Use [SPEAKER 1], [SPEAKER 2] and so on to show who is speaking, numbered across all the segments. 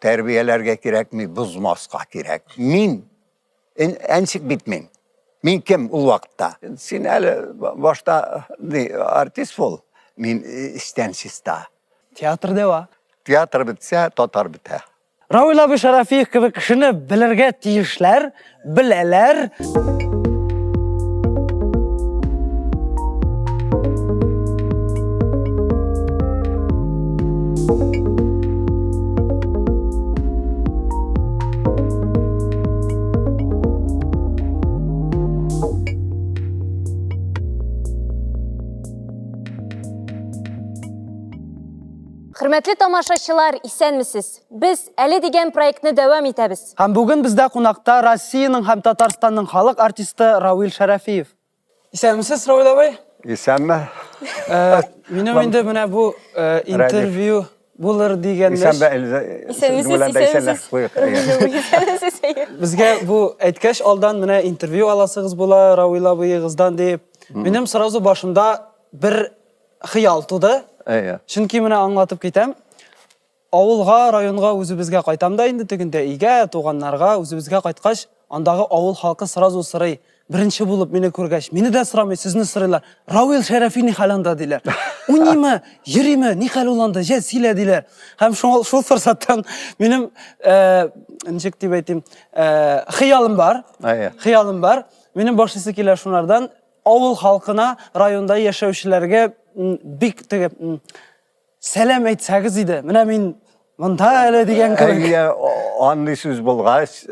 [SPEAKER 1] terbiyelerge kerakmi, buzmasqa kerak. Min ençik bitmin. Min kim ul vaqtda? Sen әлі başta artist bol. Min istençista.
[SPEAKER 2] Teatr deva.
[SPEAKER 1] Teatr bitse, tatar bite.
[SPEAKER 2] Ravil abi Şarafiyev gibi kişini bilirge tiyişler, bileler.
[SPEAKER 3] Hürmetli tamaşaçılar, isenmisiz? Biz әлі деген проектni devam etemiz.
[SPEAKER 2] Hem bugün bizde konakta Rusiyanın hem Tatarstan'ın halk artisti Ravil Şarafiyev. İsenmisiz Ravil abi?
[SPEAKER 1] İsenme?
[SPEAKER 2] Benim indi bana bu interview bulur diyenler.
[SPEAKER 3] İsenmisiz.
[SPEAKER 2] Bizge bu etkeş aldan bana interview alasınız bula Ravil abi'yigizdan deyip. Benim sırası başımda bir xiyal tudu. Çünkü bana anlatıp gitem. Avulga, rayonga özümüzge qaytam da indi tügünde ige, toğanlarga özümüzge qaytkaş, andağı avul halkı sıraz o sırayı. Birinci bulup meni körgeç, meni de sıramay, sizni sıraylar. Ravil Şarafi nihalanda diler. Unimi, yirimi, nihal olanda, jet sile diler. Hem şu fırsattan benim, incik deyip ettim, hıyalım var. Hıyalım var. Benim başlısı kiler şunlardan, avul halkına, rayonda yaşayışlarga bik tüge, selam etsəgiz idi. Mine min, mında öyle diyen kırık.
[SPEAKER 1] Anlı söz bulgaç,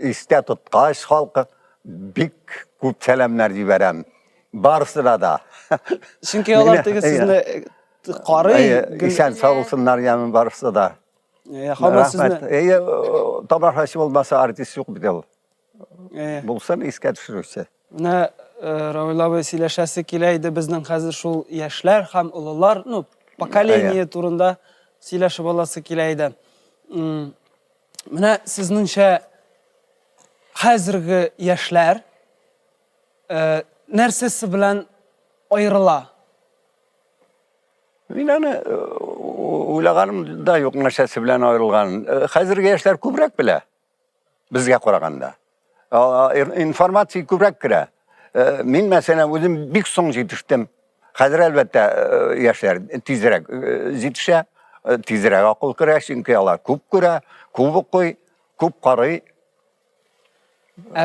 [SPEAKER 1] iste tutkaç halkı bik kup selamlar jiberem. Bar sırada.
[SPEAKER 2] Çünkü onlar tüge sizinle qarı.
[SPEAKER 1] İşen sağ olsunlar yamin barısı da.
[SPEAKER 2] Rahmet.
[SPEAKER 1] Tabarhaşı olmasa artist yok bir del. Bulsan iske düşürürse.
[SPEAKER 2] Mine Ravil abi sileşesi kileydi bizden hazır şu yaşlar hem ulular. Pokoleniye turunda sileşi bolası kileydi. Mine siznince hazırgı yaşlar nersesi bilen ayrıla?
[SPEAKER 1] Yani uylağanım da yok nersesi bilen ayrılgan. Hazırgı yaşlar kübrek bile. Bizge koraganda. İnformasyon kübrek kire. Min mesela özüm bir son yetiştim. Hazır elbette yaşlar tizrek yetişe, tizrek akıl kire, çünkü onlar küp kire, küp koy, küp karı.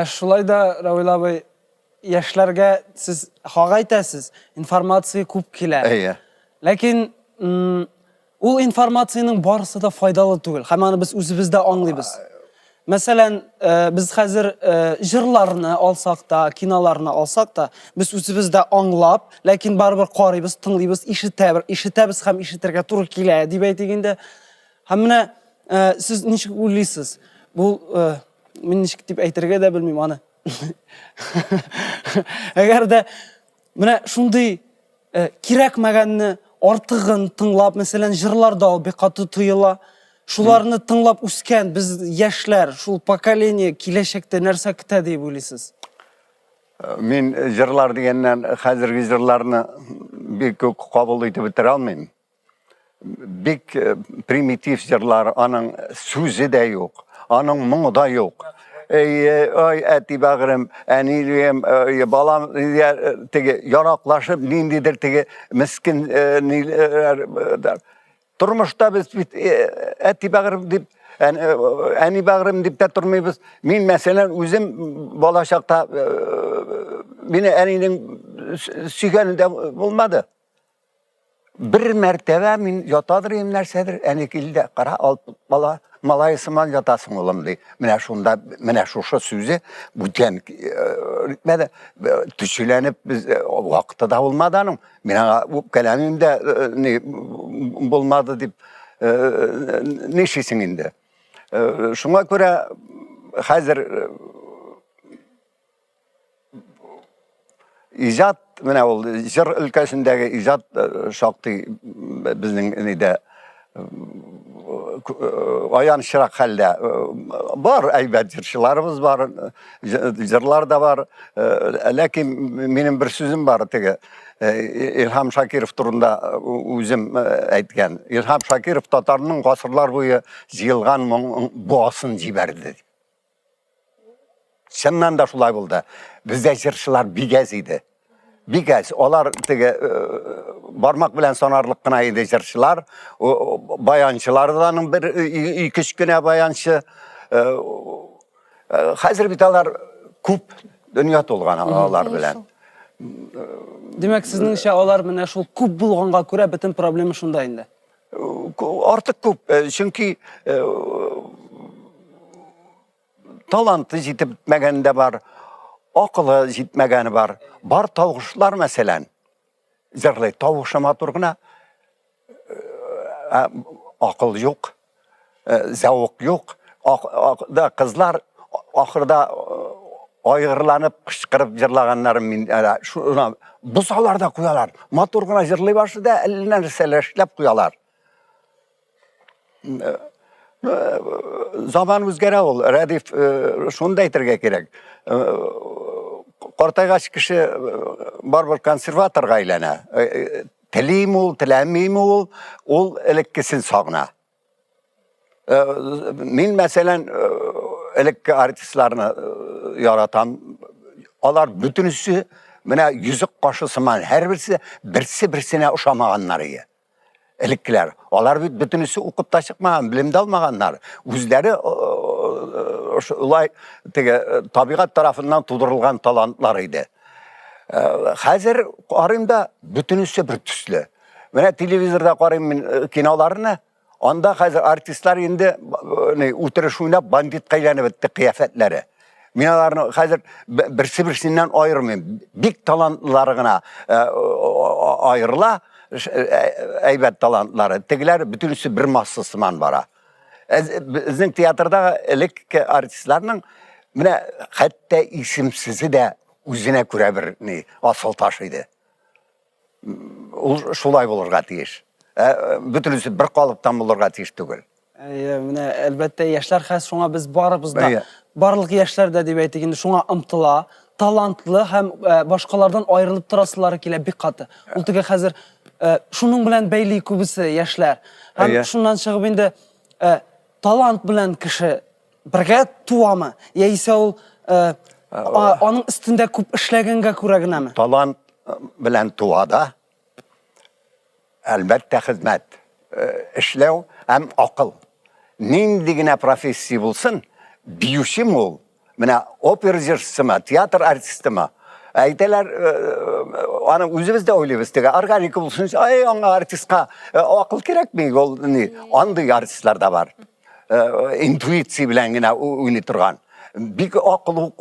[SPEAKER 2] Şulay da Ravil abi yaşlarga siz hağaytasız, informasyon küp kile. Lakin o informasyonun barısı da faydalı değil. Hemen biz özümüzde anlayız. Mesela biz hazır jırlarını alsak da, kinalarını alsak da biz özümüzde anlap, lakin barbar qarıyız, tınlıyız, işitəbiz hem işitirge tur kile deyip ettiğinde hemine siz nişik uylısınız? Bu men nişik deyip eytirge de bilmeyim anı. Eğer de mine şunday kirekmegenini artığın tınlap, mesela jırlarda bir katı tuyula, şularını tınlap üsken biz yaşlar, şu pokoleniye kileşekte nerse kıta deyip uylısınız?
[SPEAKER 1] Men jırlar degenden hazırgı jırlarını bir kabul edip bitir almayayım. Bik primitif jırlar, anın sözü de yok, anın mığı da yok. Ay eti bağırım, eniliyem, balam yaraklaşıp nindidir tege miskin niler. Turmuşta biz eti bağırım deyip, eni bağırım deyip de durmayız. Min mesela özüm bolaşakta beni eninin sükeninde bulmadı. Bir mertebe min yatadırayım nersedir, enikilde kara alıp malayısıman yatasın oğlum diye. Mine şu sözü bu ten ritmede düşülenip biz vakti da olmadanım. Mine bu kelamimde bulmadı deyip neşisin indi. Şuna göre hazır icat mine oldu. Jır ülkesindeki icat şaktı bizden de ayanışırak halde var, aybet jırçılarımız var, jırlar da var. Lakin benim bir sözüm var, İlham Şakirov turunda özüm aytgan. İlham Şakirov Tatarның ғасырлар boyu жиылған boğasın jiberdi. Şundan da şulay buldu. Bizde jırçılar bigez idi. Bigez. Olar barmak bilen sonarlık kına idi jırçılar. Bayançılardan bir iki üç güne bayançı. Hazır bitalar kup dünya tolgan olar bilen.
[SPEAKER 2] Demek sizningçe olar mene şol kup bulganga ko'ra bütün problemi şunda indi.
[SPEAKER 1] Artık kup. Çünkü talantı jitip bitmegende var. Akıllı jitmegeni var. Bar tavuşlar meselen. Zırlı tavuşama turguna akıl yok. Zavuk yok. Kızlar ahırda ayrılanıp kışkırıp jırlaganlarım şuna bu salarda koyalar. Maturguna jırlay başladı elinden riseleşlep koyalar. Zaman özgere ol. Radif şunu da aytırga gerek. Qortaygaç kişi bar bir konservatorga aylana. Tileyim ol, tilemeyim ol elekkesin sağına. Men meselen elekke artistlarını yaratan, olar bütünüsü mene yüzük qaşısıman her birisi birisine uşamağanları. Elekkiler. Olar bütünüsü okup da çıkmagan, bilimde almaganlar. Özleri ulay tabiat tarafından tudurulgan talantlarıydı. Hazır qarayımda bütünüsü bir tüslü. Mene televizorda qarayım kinolarını, onda hazır artistler indi uturuşuyla bandit kaylanıp bitti kıyafetleri. Minalarını hazır birisinden ayırmayayım. Big talantlarına ayrıla. Aybet talantları. Tegiler bütünüsü bir mahsusman var. Bizim tiyatroda elik artistlerinin hatta isimsizi de üzüne göre bir asıl taşıydı. Şulay bulurga tiyiş. Bütünüsü bir kalıptan bulurga tiyiş tügül.
[SPEAKER 2] Elbette yaşlar xas şuna biz barımızda barlık yaşlar da deyip aytganda şuna ımtıla, talantlı hem başkalardan ayrılıp turasıları kile bir katı. Ultiga hazır şunun bilen beyli kubisi yaşlar. Hem şundan çıkıp indi talant bilen kişi birge tuamı. Ya ise onun üstünde kup işlegenge kuragına mı?
[SPEAKER 1] Talant bilen tuada elbette hizmet. İşlev hem akıl. Nindigine profesi bulsun, biyuşim ol. Mine operacısı mı, tiyatr artisti mi? Ayteler, onun özümüzde oyluyuz. Organik bulsun, ay ona artistka akıl gerek mi? Andı artistler de var. Intuitsi bilen yine oynatıran. Bir akıl,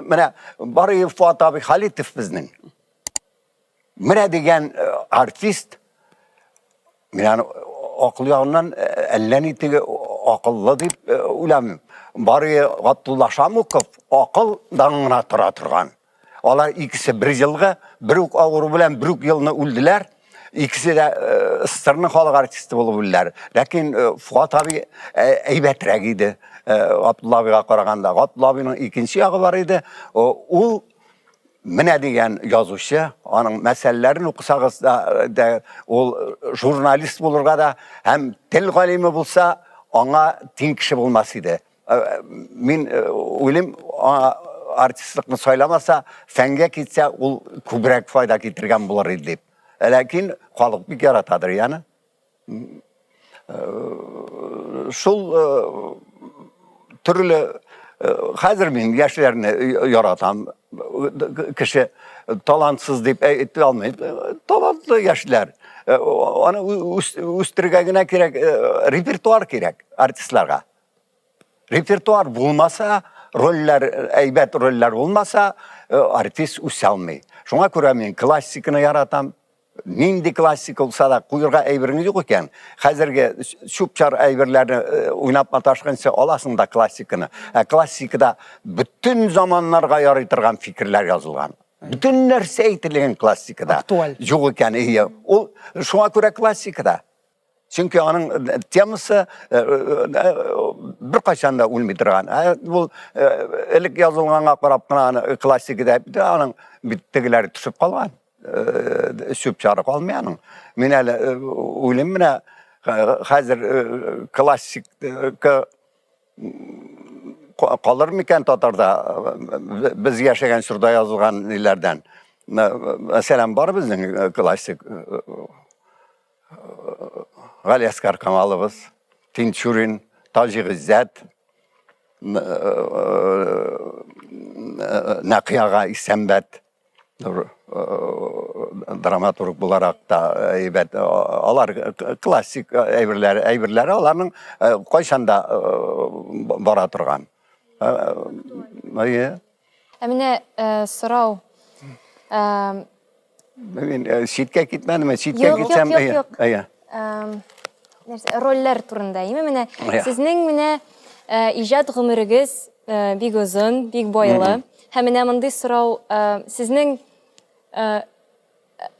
[SPEAKER 1] mine bari Fuat abi Halitov bizning. Mine degen artist, mine akıl yağından elleni tege akıllı deyip ulamım. Bari Abdullah Şamukov akıl dağına turgan. Olar ikisi bir yılga, biruk ağır bilen biruk yılını öldüler. İkisi de ıstırının halk artisti bulup öldüler. Lakin Fuat abi eybetrek idi. Abdullah abiga qaraganda. Abdullah abinin ikinci yağı var idi. O mine degen yazışı, onun meselelerini okusağız da, o jurnalist bulurga da hem tel kalemi bulsa ona tin kişi bulmasıydı. Men oylim artistlikni söylemese fenge gitse o kübrek fayda getirgen bulur idi deyip. Lakin kalıp bir yaratadır yani. Şul türlü hazır men yaşlarını yaratan kişi talantsız deyip etti almayıp talantlı yaşlar. Onu üstürgegine gerek, repertuar gerek artistlerge. Repertuar bulmasa, roller, eybet roller olmasa artist üsselmeyi. Şuna göre men klassikini yaratam. Nindi klassik olsa da kuyurga eybiriniz yok iken, hazırki şupçar eybirlerini oynapma taşkınsa olasın da klassikini. Klassikida bütün zamanlarga yaraytırgan fikirler yazılgan. Bütün nerse eytilgen klassikida.
[SPEAKER 2] Aktual.
[SPEAKER 1] Yok iken, o şuna göre klassikida. Çünkü onun teması bir kaçan da ulmidirgan. Bu elik yazılgana qarap gana klassik edip onun bittigileri düşüp kalgan. Süp çarı kalmayanın. Men hele uylim mine hazır klassik kalır mıken Tatar'da biz yaşayan şurada yazılgan illerden. Mesela var bizim klasik Gali Asgar Kamalımız, Tinçurin, Tacı İzzet, Nakiyaga İsembet, dramaturg olarak da evet, alar klasik evirleri alanın koşanda bara turgan.
[SPEAKER 3] Emine sorau.
[SPEAKER 1] Şitke gitmedim, şitke
[SPEAKER 3] Yok,
[SPEAKER 1] gitsem.
[SPEAKER 3] yok, yok.
[SPEAKER 1] Iya.
[SPEAKER 3] Roller turundayım. Emine
[SPEAKER 1] Ya.
[SPEAKER 3] sizning mine ijad gümürügüz big uzun, big boylı. Hemine mınday sorau sizning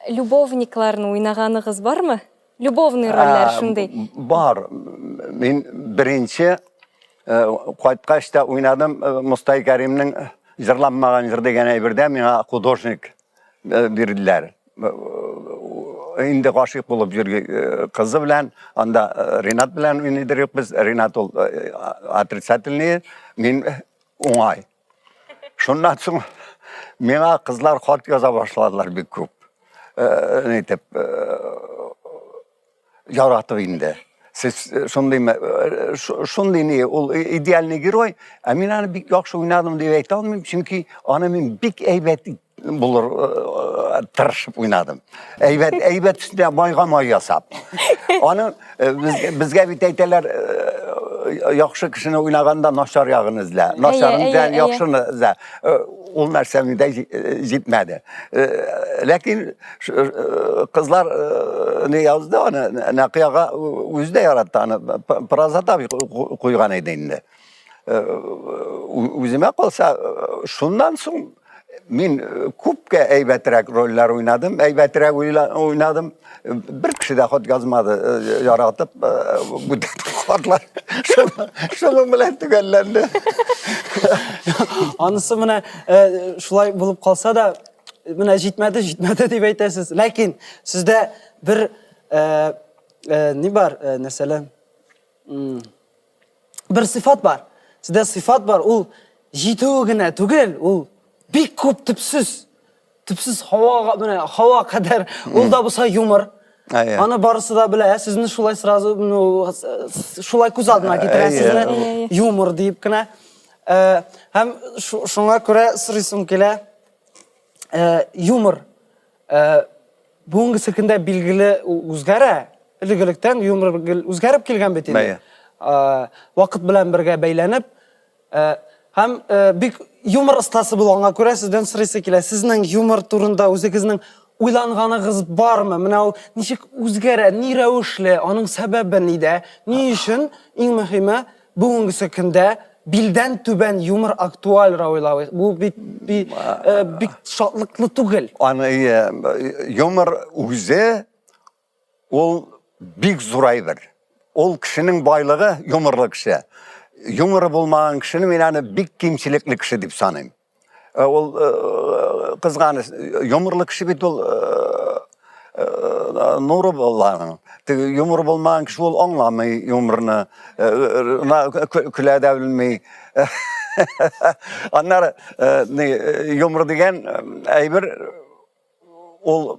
[SPEAKER 3] любовникларны уйнағанығыз бар мы? Любовный рольлер шундай.
[SPEAKER 1] Var. Ben birinci Kayıtkaş'ta oynadım. Mustay Kerim'in Zırlanmağın Zır degen birde bana hudожник birdiler. Indi kaşık bulup yürü kızı bilen, anda Rinat bilen oynadık biz. Rinat ol отрицательный, men oңай. Şundan sonra bana kızlar hat yaza başladılar bir küp. Ne tip yaratı indi. Siz şunday ne, o idealni giroy. Amin ana bir yaxşı oynadım diye ayta almayayım. Çünkü anamın bir eybet bulur tırışıp oynadım. Eybet üstüne baygama yasap. Onu bizge bir teyteler yaxşı kişini oynaganda naşar yağını izle. Naşarını yaxşını izle. O narsani de gitmedi. Lakin kızlar ne yazdı onu nakiyaga yüzde yarattı onu prazada bir koygan edindi. Üzüme kalsa şundan sonra men kupke eybetrek roller oynadım, eybetrek oynadım. Bir kişi de hot yazmadı yaratıp bu hatlar şunun bilen tükellendi.
[SPEAKER 2] Anısı mine şulay bulup kalsa da mine jitmedi deyip aytasız. Lakin sizde bir ne var mesela bir sıfat var. Sizde sıfat var. O jituğuna tugel. O bir kup tüpsüz hava kadar. O da bu yumor. Ana barısı da bile sizin şulay sırası şulay kuz adına getiren yumor deyip kine. Hem şuna göre sırısım kile yumor bunun sıkında bilgili uzgara ilgilikten yumor uzgarıp kelgen betiydi. Vakit bilen birge beylenip hem bir yumor ustası bulana göre sizden sırası kile sizin yumor turunda özünüzün uylanğanığız var mı? Mına nişik uzgara, ni rəvişle, onun sebebi neydi? Ni için en mühimi bugün sıkında bilden tüben yumor aktual rəvilavi. Bu bir şatlıklı tugel.
[SPEAKER 1] Yumor uze ol big zuraydır. Ol kişinin baylığı yumorlu kişi. Yumor bulmayan kişinin yani big kimçilikli kişi deyip sanayım. Ol kızganı yumorlu kişi bit ol nuru bollarının. Yumor bulmayan kişi ol anlamay yumorunu külede bilmeyi. Onlar yumor degen bir ol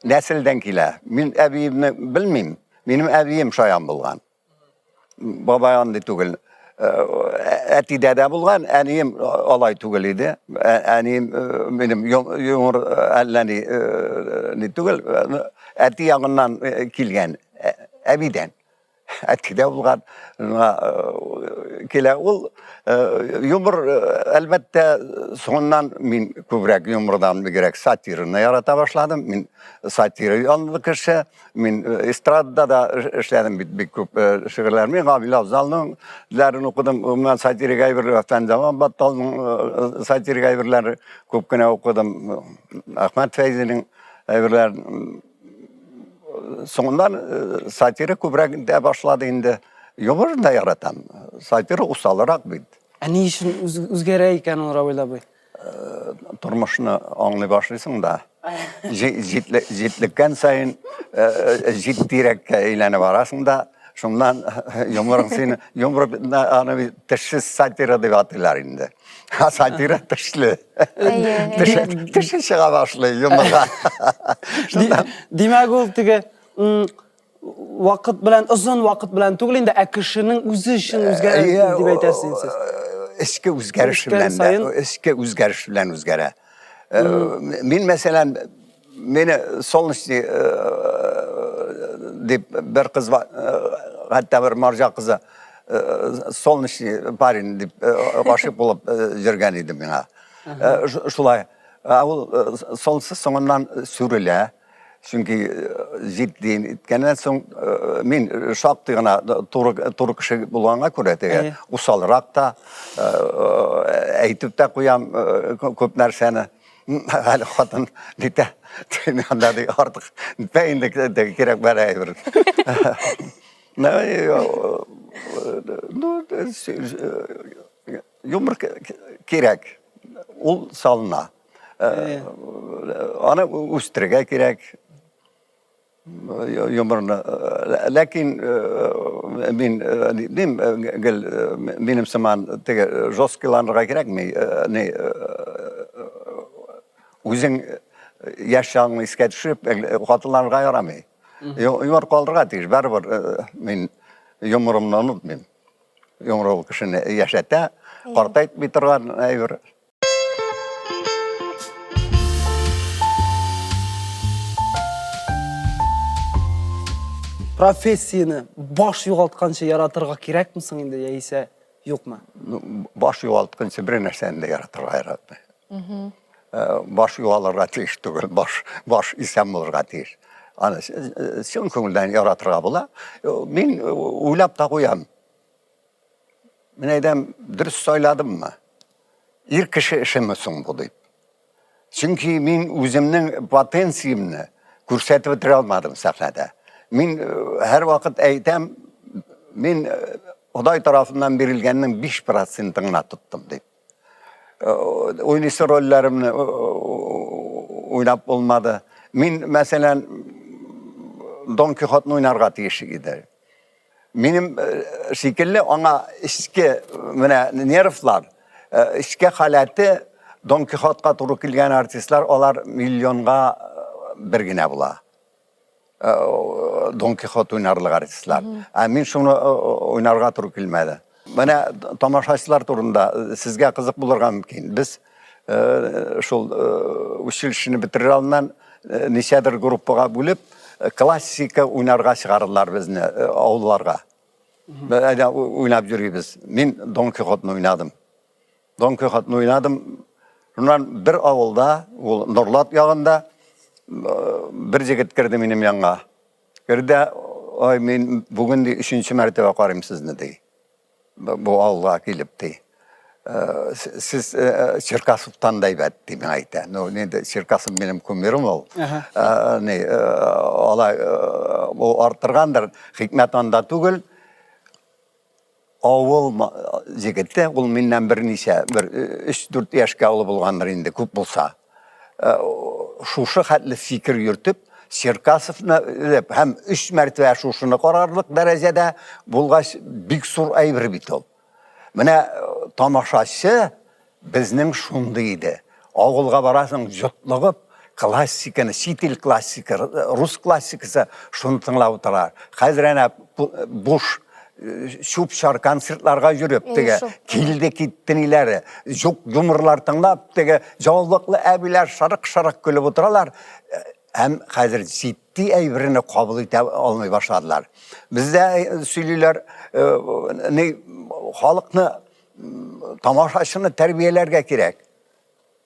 [SPEAKER 1] nesilden kile. Men abiyimni bilmeyim. Benim abiyim şayan bulgan. Babayan da tugel. Eti dede bulgan, aniyim alay tugel idi. Aniyim benim yumur elleni ne tugel. Eti yanından kilgen. Abiden. Eti de bulgan. Kile ol. Yumur elbette sonundan min kübrek yumurdan bir gerek satirini yarata başladım. Min satiri yanlı kişi. Min estradda da işledim bir küp şiirlerimi. Gabil Avzal'ın lerini okudum. Ben satiri gayberleri öften zaman Battal'ın satiri gayberleri küpkine okudum. Ahmet Feyzi'nin gayberlerini Sonundan satira kübrek de başladı indi. Yumur da yaratam. Satira ustalarak bid.
[SPEAKER 2] Ni için üzgere iken o Ravil abi?
[SPEAKER 1] Turmuşunu anlay başlıyorsun da. Jitlikken sayın jit direk eylene varasın da. Şundan yumurun seni, yumur anı bir teşhis satira diye atırlar indi. Ha satira teşhli. Teşhis çığa başlıyor yumurga.
[SPEAKER 2] Demek ol tege vakit bilen, uzun vakit bilen tugul indi akışının özü için üzgere dip aytarsınız siz.
[SPEAKER 1] Eski özgeriş bilen eski özgeriş bilen özgere. Min mesela beni solnuştu dip bir kız var, hatta bir marja kızı solnuştu parin dip aşık bulup jirgen idim bana. Şulay, solsuz sonundan sürüle. Çünkü ciddi etkenden son min şaktığına turuk kişi bulana göre de usalrak da eğitip de koyam köp narsani hali kadın dite anladı artık beyinlik de gerek var ne yumur gerek ul salına ana üstüge gerek yumurna lakin benim zaman tege joskilanırga gerek mi ne uzun yaşanlı iske düşüp katılanırga yaramay yumur kaldırga tiş barbar min yumurumdan unutmayayım yumur kişini yaşatta qartayt bitirgan ayır.
[SPEAKER 2] Profesiyini baş yoğaltkança yaratırga gerek misin indi ya ise yok mu?
[SPEAKER 1] Baş yoğaltkança bir nerseni de yaratırga yaratma. Baş yoğalırga tiş tugul, baş isem olurga tiş. Ana şun köngülden yaratırga bula. Min uylap da koyam. Min eydem dürüst söyledim mı? İr kişi işimisin bu deyip. Çünkü min özümün potensiyimini көрсетіп bitirir almadım sahnede. Min her vakit eydem, min Huday tarafından verilgenin 5%'ını tuttum deyip. Oynayısı rollerimni oynap olmadı. Min mesela Don Quixote'ni oynarga tiyişi gider. Benim şekilli ona işki nervlar, işki halatı Don Quixote'ga turu kilgen artistler olar milyonga birgine bula. Don Quixote oynarlı artistler. Men şunu oynarga turu kilmedi. Bana tamaşaçılar turunda sizge kızık bulurga mümkün. Biz şol uçilişini bitirir alından neşedir gruppaga bölüp klassika oynarga çıkarırlar bizni avullarga. Böyle oynap yürüyüz. Men Don Quixote'ni oynadım. Don Quixote'ni oynadım. Şundan bir avulda, Nurlat yağında bir jigit kirdi benim yanına. Kirdi, ay men bugün de 3. mertebe qarayım sizni dey. Bu avulga kelip dey. Siz Çerkasov'tan da evet diye ayta. Ne de Çerkasov benim kumirim ol. Ne olay o artırgandır. Hikmet anda tugul. Avul jigitте ул menden bir neçe bir 3-4 yaşka olup bulgandır indi köp bulsa. Şuşu hatlı fikir yürütüp Çerkasov'na hem 3 mertebe şuşunu qararlık derecede bulgaç big sur ayvır bit ol. Mine tamaşaçı bizning şundaydı. Ağılga barasın jutluğup klassikini, şitil klassiki, Rus klassikisi şunu tınlap oturar. Hazır ana boş şupşar konsertlarga yürüp dege kilde kittin ileri çok yumurlar tınlap dege jawablıklı abiler şarık gülüp oturalar. Hem hazır ciddi evrini kabul ete almaya başladılar. Bizde söylüyorlar ne halkını tamaşaçını terbiyelerge gerek.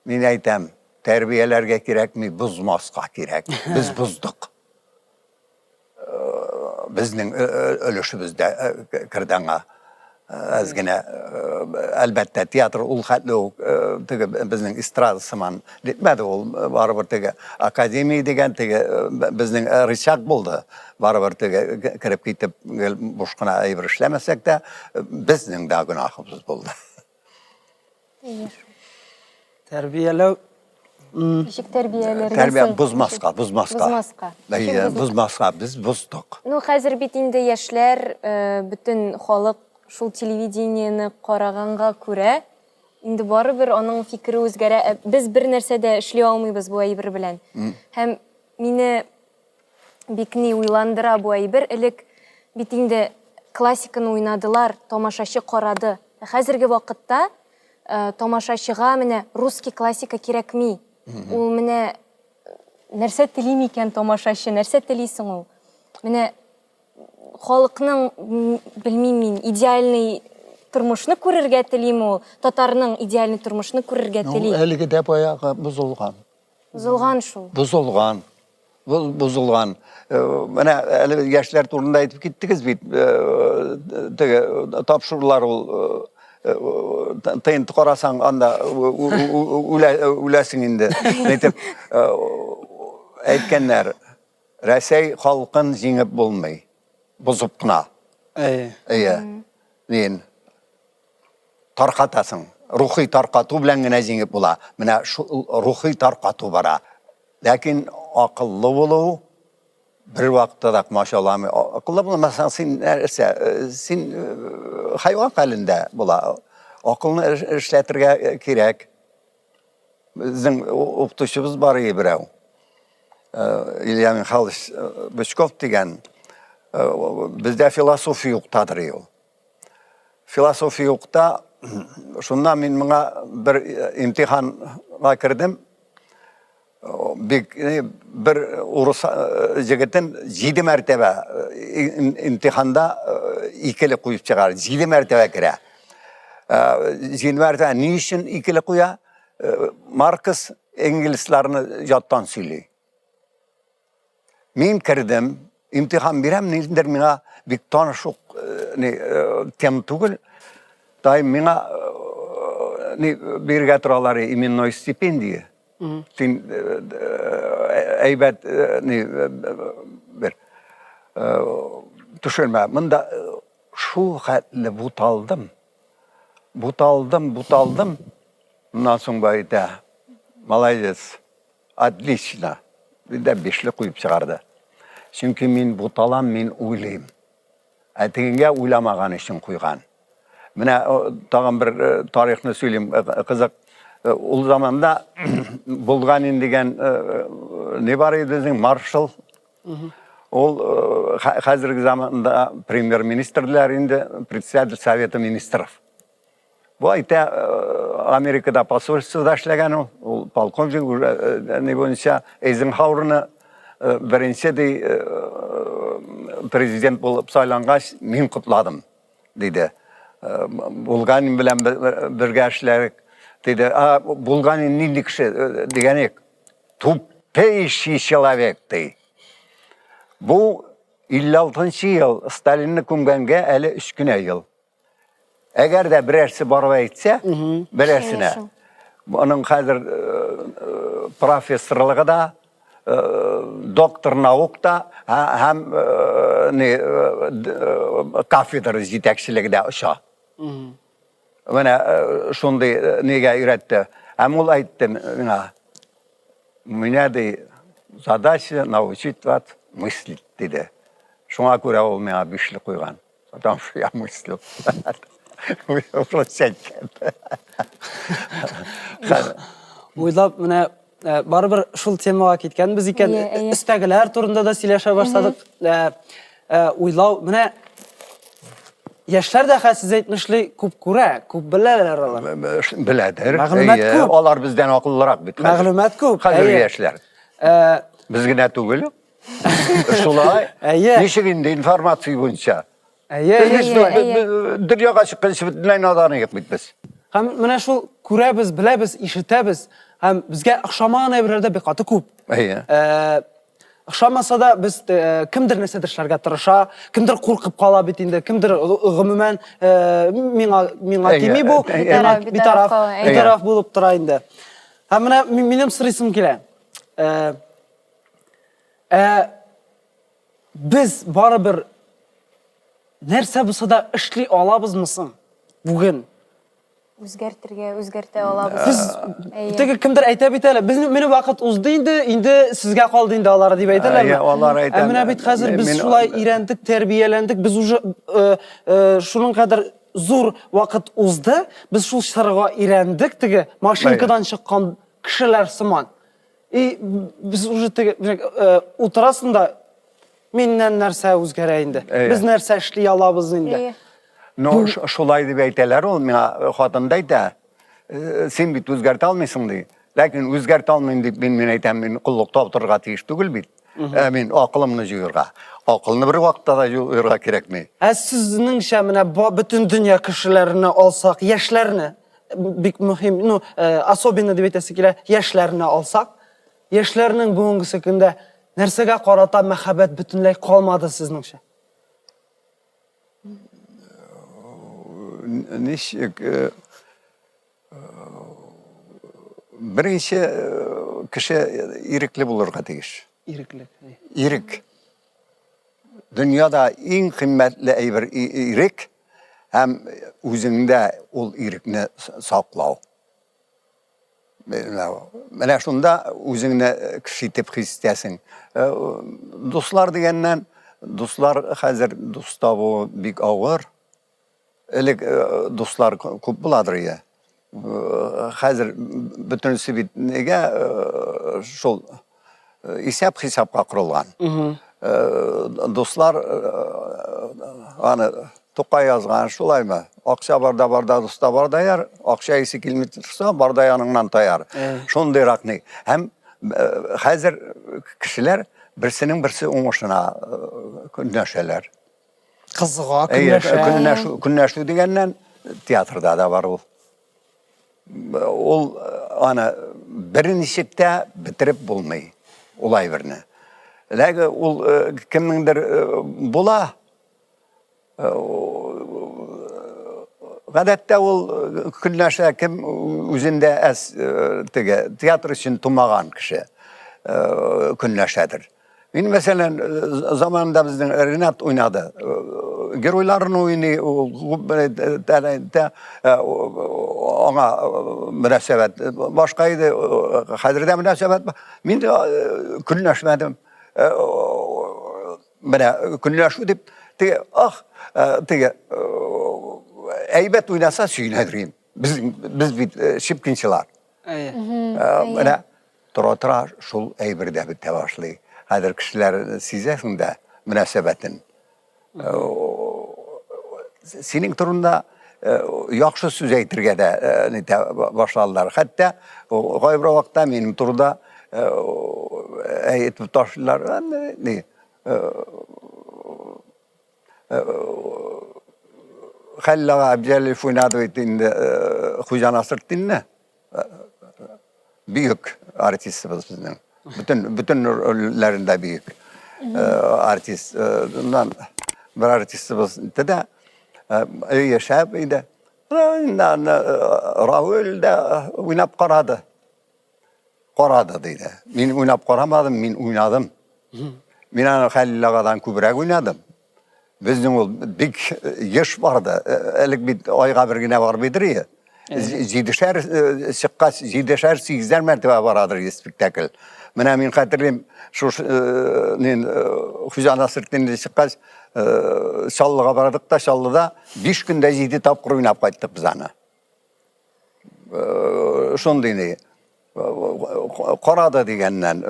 [SPEAKER 1] Men aytam, terbiyelerge gerek mi, buzmasqa gerek. Biz buzduk. Bizning ölüşübüzde kirdiğine. Azgına elbette tiyatro ul hatlı tege bizning istrada saman ditmedi ol barabir tege akademiya degan tege bizning rishaq bo'ldi barabir tege kirib ketib boshqana aybir ishlamasak da bizning da gunohimiz bo'ldi.
[SPEAKER 2] Terbiyelev
[SPEAKER 3] Nechik tarbiyalar?
[SPEAKER 1] Terbiye buzmasqa.
[SPEAKER 3] Buzmasqa.
[SPEAKER 1] Buzmasqa biz buzduk.
[SPEAKER 3] Ну, хәзер бит инде яшьләр, бөтен халык шул телевидениене караганга күрә, инде барыбер аның фикере үзгәрә. Без бер нәрсә дә эшли алмыйбыз бу әйбер белән. Һәм мине бик ни уйландыра бу әйбер. Элек бит инде классиканы уйнадылар, тамашачы карады. Хәзерге вакытта тамашачыга менә русский классика кирәкми. Ул менә нәрсә телим икән тамашачы, нәрсә телисең ул? Менә халыкның, белмим мин, идеальный тормышны күрергә телим ул, татарның идеальный тормышны күрергә тели.
[SPEAKER 1] Әлеге дә баягы бузылган.
[SPEAKER 3] Бузылган шул.
[SPEAKER 1] Buzulgan. Менә әле яшьләр турында әйтеп киттегез бит. Теге тапшырулар ул тыйын карасаң анда үләсең инде. Әйтеп әйткәннәр, Рәсәй халкын җиңеп булмый. Бузып кына. Дин таркатасың. Рухи таркату белән генә җиңеп була. Менә шул рухи таркату бара. Ләкин акыллы булу bir vaqtda da maşallah akıllı bulmazsan sen hayvan halinde bula. Akılını işletirge gerek. Bizim optuşumuz var ya birey. İlya Mihailovich Bychkov degen bizde filosofi yoktadır yol. Filosofi yokta şundan men bana bir imtihana kirdim. Bir Urus jigiten 7 mertebe imtihanda ikili koyup çıkar. 7 mertebe kire. 7 mertebe niçin ikili koya? Marx İngilizlerini jattan söylüyor. Men kirdim, imtihan birem nedir mina bir tanışık tem tugul. Daim mina bir getiraları iminno stipendiye. Sen eybet bir düşünme. Ben de şu hatle butaldım. Ondan sonra bayda Malayız adlişla bir de beşli koyup çıkardı. Çünkü men butalam, men uylayım. Әтегенге уйламаган için куйган. Менә тагын bir тарихны сөйлeyim. Кызык. Ул заманда булган деген не бар иде десең, Маршал. Ол хәзерге заманда премьер-министрлар инде, председатель Совета министров. Бу айта Америкада посольствода эшләгән ул полковник не буенча Эйзенхауэрны беренче президент булып сайлангач мин кутладым диде. Булган белән бергә эшләдек диде. Булган нинди кеше дигәнек. Тупейший человек ди. Бу 56-нчы ел Сталинны күмгәнгә әле 3 кенә ел. Әгәр дә берәрсе барып әйтсә, берәрсенә. Аның хәзер профессорлыгы да, доктор наук да, һәм кафедра җитәкчелеге дә оша. Менә шундый нигә өйрәтте. Һәм ул әйтте миңа, менә ди задача научить вас мыслить диде. Шуңа күрә ул миңа бишле куйган. Потому что я мыслю.
[SPEAKER 2] Уйлап, менә барыбер шул темага киткәнбез икән. Өстәгеләр турында да сөйләшә башладык. Уйлау, менә яшьләр дә хәзер әйтмешли күп күрә, күп беләләр алар.
[SPEAKER 1] Беләдер.
[SPEAKER 2] Мәгълүмат күп.
[SPEAKER 1] Алар бездән акыллырак бит.
[SPEAKER 2] Мәгълүмат күп.
[SPEAKER 1] Хәзер яшьләр. Без генә түгел. Шулай. Ничек инде информация буенча. Дөньяга чыккан бөтенләй надан юк бит без.
[SPEAKER 2] Һәм менә шул күрәбез, беләбез, ишетәбез. Һәм безгә охшамаган әйберләр дә бик каты күп. Ошамаса да biz kimdir нәрсәдер эшләргә тырыша, kimdir куркып кала бит инде, kimdir гомумән миңа тими бу, битараф булып тора инде. Һәм менә минем сорыйсым килә. Biz барыбер нәрсә булса да эшли алабызмы соң бүген?
[SPEAKER 3] Үзгәртә алабыз.
[SPEAKER 2] Теге кемдер әйтә бит әле, минем вакыт узды инде сезгә калды инде алар дип әйтәләрме?
[SPEAKER 1] Алар әйтә.
[SPEAKER 2] Менә бит хәзер без шулай өйрәндек, тәрбияләндек, без уже шуның кадәр зур вакыт узды, без шул чарга өйрәндек, теге машинкадан чыккан кешеләр сыман. Biz уже теге утырасында миннән нәрсә үзгәрә инде. Без нәрсә эшли алабыз инде.
[SPEAKER 1] No, şolay diye beyteler ol, mina hatında ite. Sen bit üzgert almıyorsun diye. Lakin üzgert almayın diye ben eytem, ben kulluk topturga tiyiş tügül bit. Ben akılımını juyurga. Akılını bir vakitte da juyurga gerek mi?
[SPEAKER 2] Sizin şemine bütün dünya kişilerini alsak, yaşlarını, bik mühim, особенно diye beytesi kile, yaşlarını alsak, yaşlarının buğungu sekinde nersege karata mehabet bütünlük kalmadı sizin şey.
[SPEAKER 1] Nişik birinci kişi irikli bulurga deyiş.
[SPEAKER 2] İriklik.
[SPEAKER 1] İrik. Dünyada en kıymetli eyber irik hem özünde ol irikni saklav. Mene şunda özünde kişi tepki istesin. Dostlar diyenden dostlar hazır dostavu big ağır. Elek dostlar көп bulardır ya. Hazır bütün sivit nege şol hesapqa kurulgan. Dostlar hani Toqay yazgan şolay mı? Akşa barda dosta barda yar, akşa isi kilometrsa barda yanından tayar. Şonday rakni. Hem hazır kişiler birisinin birisi oңышына künneşeler.
[SPEAKER 2] Kızığa,
[SPEAKER 1] Künneşu degenden tiyatrda da var ol. Ol ana birinişikte bitirip bulmayı olay birine. Lakin ol kimnindir bula гадәттә ул көнләшә кем үзендә театр өчен тумаган кеше көнләшәдер. Мин мәсәлән заманында безнең Ренат уйнады. Геройларын уйный, аңа мөнәсәбәт башка иде, хәзердә мөнәсәбәт. Мин көнләшмәдем. Менә көнләшү дип, теге әйбәт уйнаса сөйләдерим. Biz бит шипкинчылар. Менә тора шул әйбердә бит башлый. Хәзер кешеләр сизәсең дә мөнәсәбәтен. Синең турында яхшы сүз әйтергә дә башладылар. Хәтта гайбер вакытта минем турда әйтеп ташлар. Хәлләгә Абҗәлев уйнады бит инде Хуҗа Насретдинне. Büyük artistimiz bizden. Bütün rollerinde büyük artist. Bundan bir artistimiz de yaşayıp idi. Raul da oynap karadı. Karadı dedi. Ben oynap karamadım, ben oynadım. Ben Halil'a'dan kübrek oynadım. Bizden ol bir yaş vardı. Elik bir ayga bir güne var bidiriye. Zidişer çıkkas, zidişer 8'er mertebe varadır spektakl. Mena min hatırlayayım şu Huja Nasrettin'de çıkkas Şallı'ga varadık da Şallı'da 5 günde 7 tapkır oynap kayttık biz ana. Şondayını Qorada degenden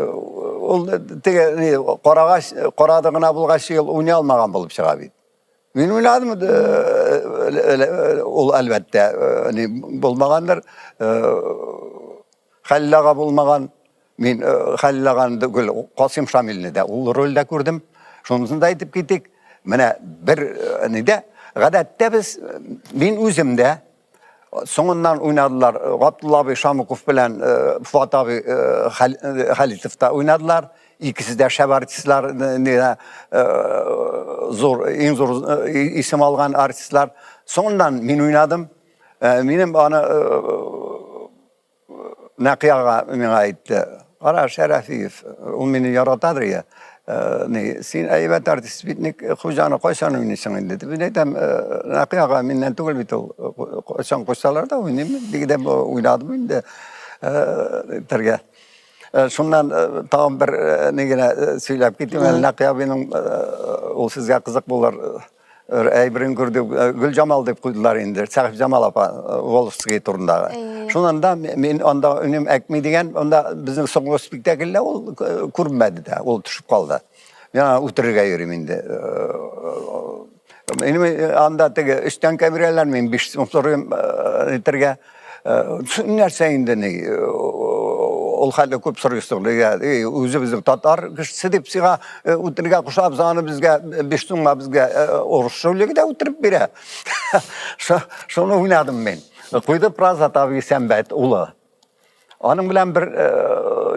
[SPEAKER 1] ol qoradığına bulgaç yıl oynay almagan bolup çıga bit. Men oynadım ol elbette bulmagandır. Hallaga bulmagan men Hallagan Qasim Şamilni de ol rolda gördüm. Şonusunu da aytıp ketdik. Mena bir nide gadatda biz men özümde soňundan oynadılar. Abdullah Bey Şamukov bilen Fuat abi Halitov da oynadılar. İkisi de şeb artistler, en zor isim algan artistler. Sondan min oynadım. Benim bana Nakiyaga min aitti. Ara Şerefiyev, o beni yaratadır ya. Sen ayıbat artist bitnik, hocana koysan oynaysan dedi. Ben dedim, Nakiyaga minden tugul bitul. Koysan koysalar da oynayayım. Digide oynadım ben de. Terge. Şundan tam bir negine söyleyip gittim. Nakiya benim o sizge kızık bular. Aybirin gördü, Gül Cemal deyip koydular indi. Sahip Cemal apa, Wolfsgate turunda. Şundan da men onda önüm ekmi degen, onda bizim soğuk spektaklle ol kurmadı da, ol düşüp kaldı. Ya uturga yürüyüm indi. Benim anda tege üstten kamereler men bir soruyorum terge. Nerse indi ne? Ol halde köp soruyorsun. Özü bizim Tatar kişisi deyip siga uturga kuşap zanı bizge beştunga bizge oruç söylüyor da oturup bire. Şunu oynadım ben. Koydu Praza tabi sembet ulu. Onun bilen bir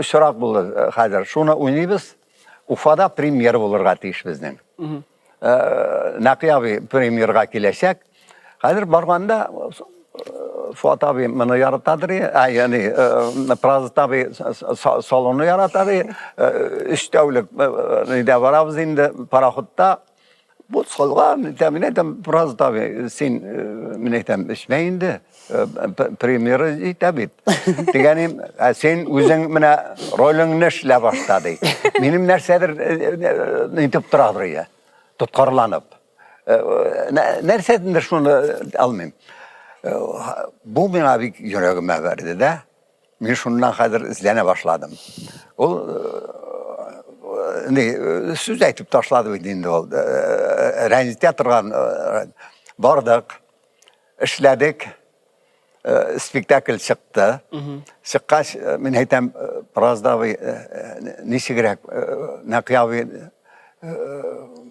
[SPEAKER 1] şırak bulur hazır. Şunu oynayız. Ufada premier bulurga tiş bizden. Nakiya bir premierga kileşek. Hazır barganda Fuat abi bana yaratadır ya, yani Praza tabi salonu yaratadır. İştevlik ne varabız indi parahotta. Bu solga temin edem Praza tabi sen minetem işmeyindi. Premieri tabi. Yani sen özün mine rolün neşle başladı. Benim nersedir nitip duradır ya. Tutkarlanıp. Nersedir şunu almayayım. Bu bana bir yüreğime verdi de. Ben şundan kadar izlene başladım. O söz aytıp taşladı bildiğinde oldu. Rencide yatırgan vardık, işledik, spektakl çıktı. Çıkkaç, ben heytem biraz da bir nişi gerek, Nakiya bir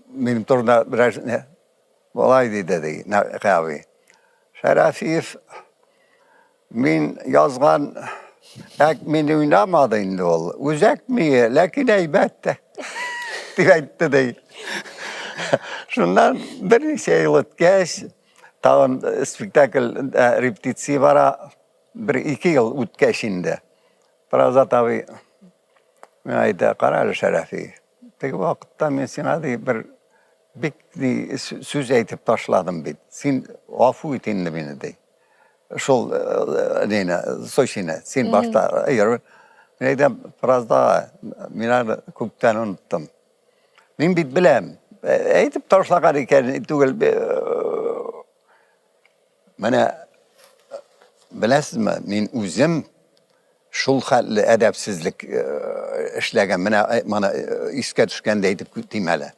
[SPEAKER 1] benim turda biraz olaydı dedi Nakiya bir. Şerefiyev, min yazgan min oynamadı indi ol. Uzak mi? Lakin elbette. Diyetti değil. Şundan bir şey yıl ötkeş, tamam spektakl repetisi var, bir iki yıl ötkeş indi. Biraz tabi, ayda karar Şerefiyev. Peki vakitte ben sana bir bir söz aytıp taşladım bit. Sen afu itindi beni de. Şol neyine, soşine, sen başta ayır. Neyden biraz daha minar kuptan unuttum. Ben bit bilem. Aytıp taşlagar iken tugul bana bilesiz mi? Ben özüm şol halde edepsizlik işlegen bana iske düşken de aytıp gittim hele.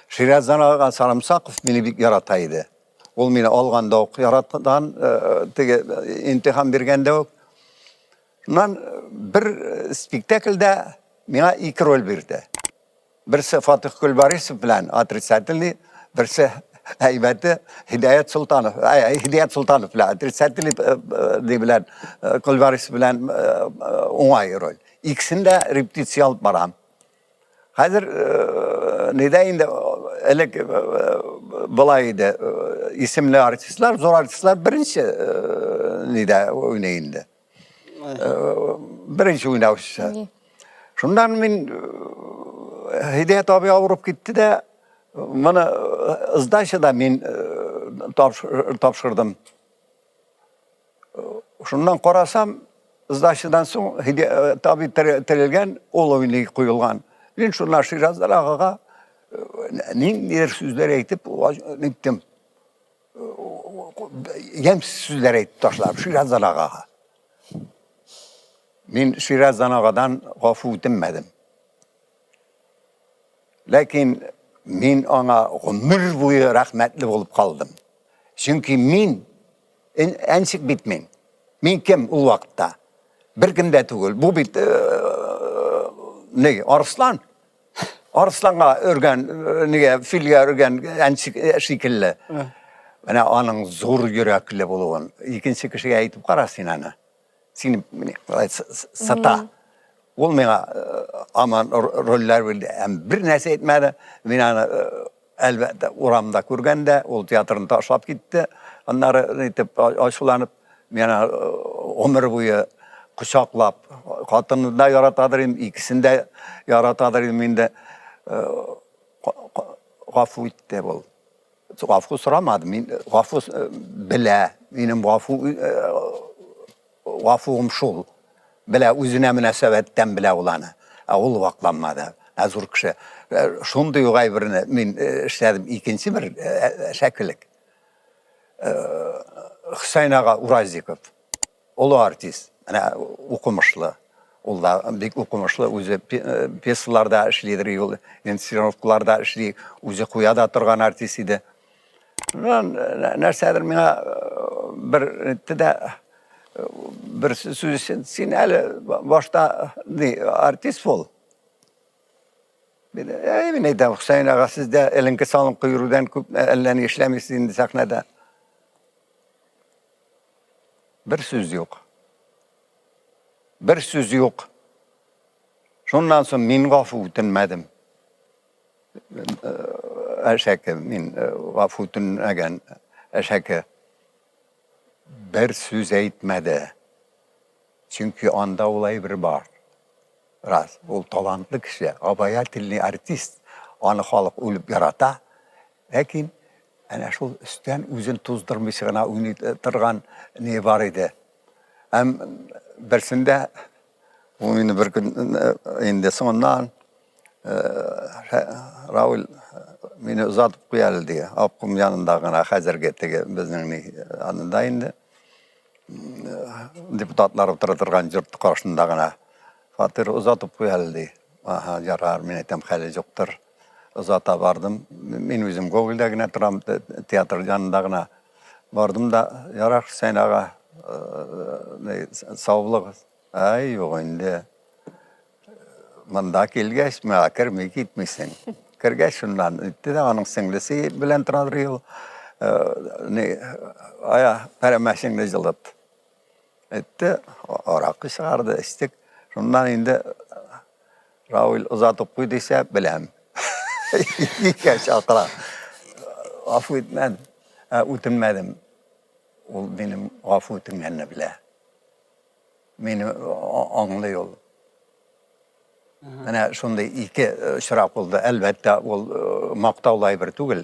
[SPEAKER 1] Şirazdan ağa Sarımsakov beni bir yarataydı. Ol beni alganda ok, yarattan imtihan bergende ok. Şundan bir spektaklde bana iki rol verdi. Birisi Fatih Gülbarisov bilen Atrisatilli, birisi heybeti Hidayet Sultanov. Hidayet Sultanov bilen Atrisatilli bilen Gülbarisov bilen onay rol. İkisinde repetisiyon alıp baram. Hazır nedeyinde elek balaydı isimli artistler, zor artistler birinci nede oynayındı. Birinci oynayışta. Şundan ben Hidayet abi avurup gitti de bana ızdaşı da ben tapşırdım. Şundan korasam ızdaşıdan sonra tabi terilgen ol oyunu koyulgan. Ben şunlar Şirazlar ağağa neler sözler eytip gittim. Yemsiz sözler eytip taşlar Şirazlar ağağa. Ben Şirazdan ağadan gafu dinmedim. Lakin men ona ömür boyu rahmetli olup kaldım. Çünkü men ensik bitmen. Men kim o vakitte? Bir kimde tugul. Bu bit ne? Arslan. Arslan'a örgen, ne? Filge örgen ensik şekilli. Bana onun zor yürekli bulun. İkinci kişiye aytıp karasın ana. Seni sata. Ol mena aman roller bildi. Hem bir nese etmedi. Mena elbette uramda kurganda ol tiyatrını taşlap gitti. Onları etip aşılanıp mena ömür boyu kuşaklap katını da yaratadırım, ikisini de yaratadırım indi. Gafu itti bol. Gafu soramadım. Gafu bile benim gafuum şul. Bile üzüne münesebetten bile olanı. Ol vaklanmadı. Azur kişi. Şundu yuğay birini min işledim. İkinci bir şekillik. Hüseyin Ağa Urazikov. Olu artist. Yani okumuşlu. Ol da büyük okumuşlu. Özü piyasalarda işleydir. Ensiyonovkularda işleydir. Özü kuyada turgan artist idi. Nersedir mena bir de bir söz sen hele başta artist ol. Emin edem Hüseyin Ağa sizde elinki salın kuyruğundan ellerini işlemişsin sahnede. Bir söz yok. Bir söz yok. Şundan sonra min gafu dinmedim. Eşeke min gafu dinmegen eşeke bir söz etmedi. Çünkü anda olay bir var. Raz, o talantlı kişi, abaya tilli artist. Onu halk ölüp yarata. Lakin, ana şu üstten üzün tuzdurmışına oynatırgan ne var idi. Hem birisinde, oyunu bir gün indi sondan, Raul beni uzatıp koyaldı. Abkum yanındağına hazır gitti bizning yanında indi. Deputatlar oturtırgan yurt karşısındağına Fatır uzatıp koyaldı. Aha yarar men etem hali yoktur. Uzata vardım. Men özüm Google'dagina turam tiyatr yanındağına vardım da yarar Hüseyin Ağa sağlık. Ay yok indi. Manda kelgeç mi akır mı gitmişsin. Kirgeç şundan itti de onun singlisi bilen tradırıyor. Aya parameşinle jılıp. Etti. Orakı çıkardı istik. Şundan indi Raul uzatıp koyduysa bilem. İlk akla. Afu etmem. Utinmedim. O benim afu etmemle bile. Beni anlıyor. Yani şunda iki şırap oldu. Elbette ol maktavlay bir tugul.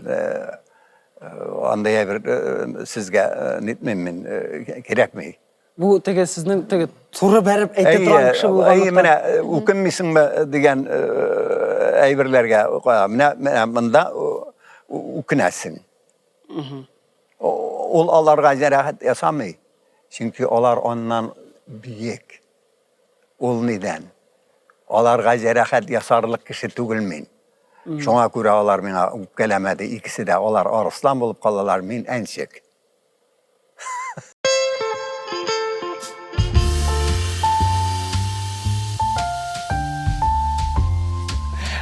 [SPEAKER 1] Andaya bir sizge nitmemin gerek mi?
[SPEAKER 2] Bu tege sizning tege turu berip aytib turgan kishi bo'lganlikdan.
[SPEAKER 1] Mana o'kinmaysinmi degan ayberlarga qo'yaman. Mana bunda o'kinasin. Ol alarga jarohat yasamay. Chunki ular ondan buyuk. Ol neden? Ularga jarohat yasarlik kishi tugilmen. Şoňa görä ular meni o'pkalamadi. İkisi de ular arıslan bolup qalalar, men ançık.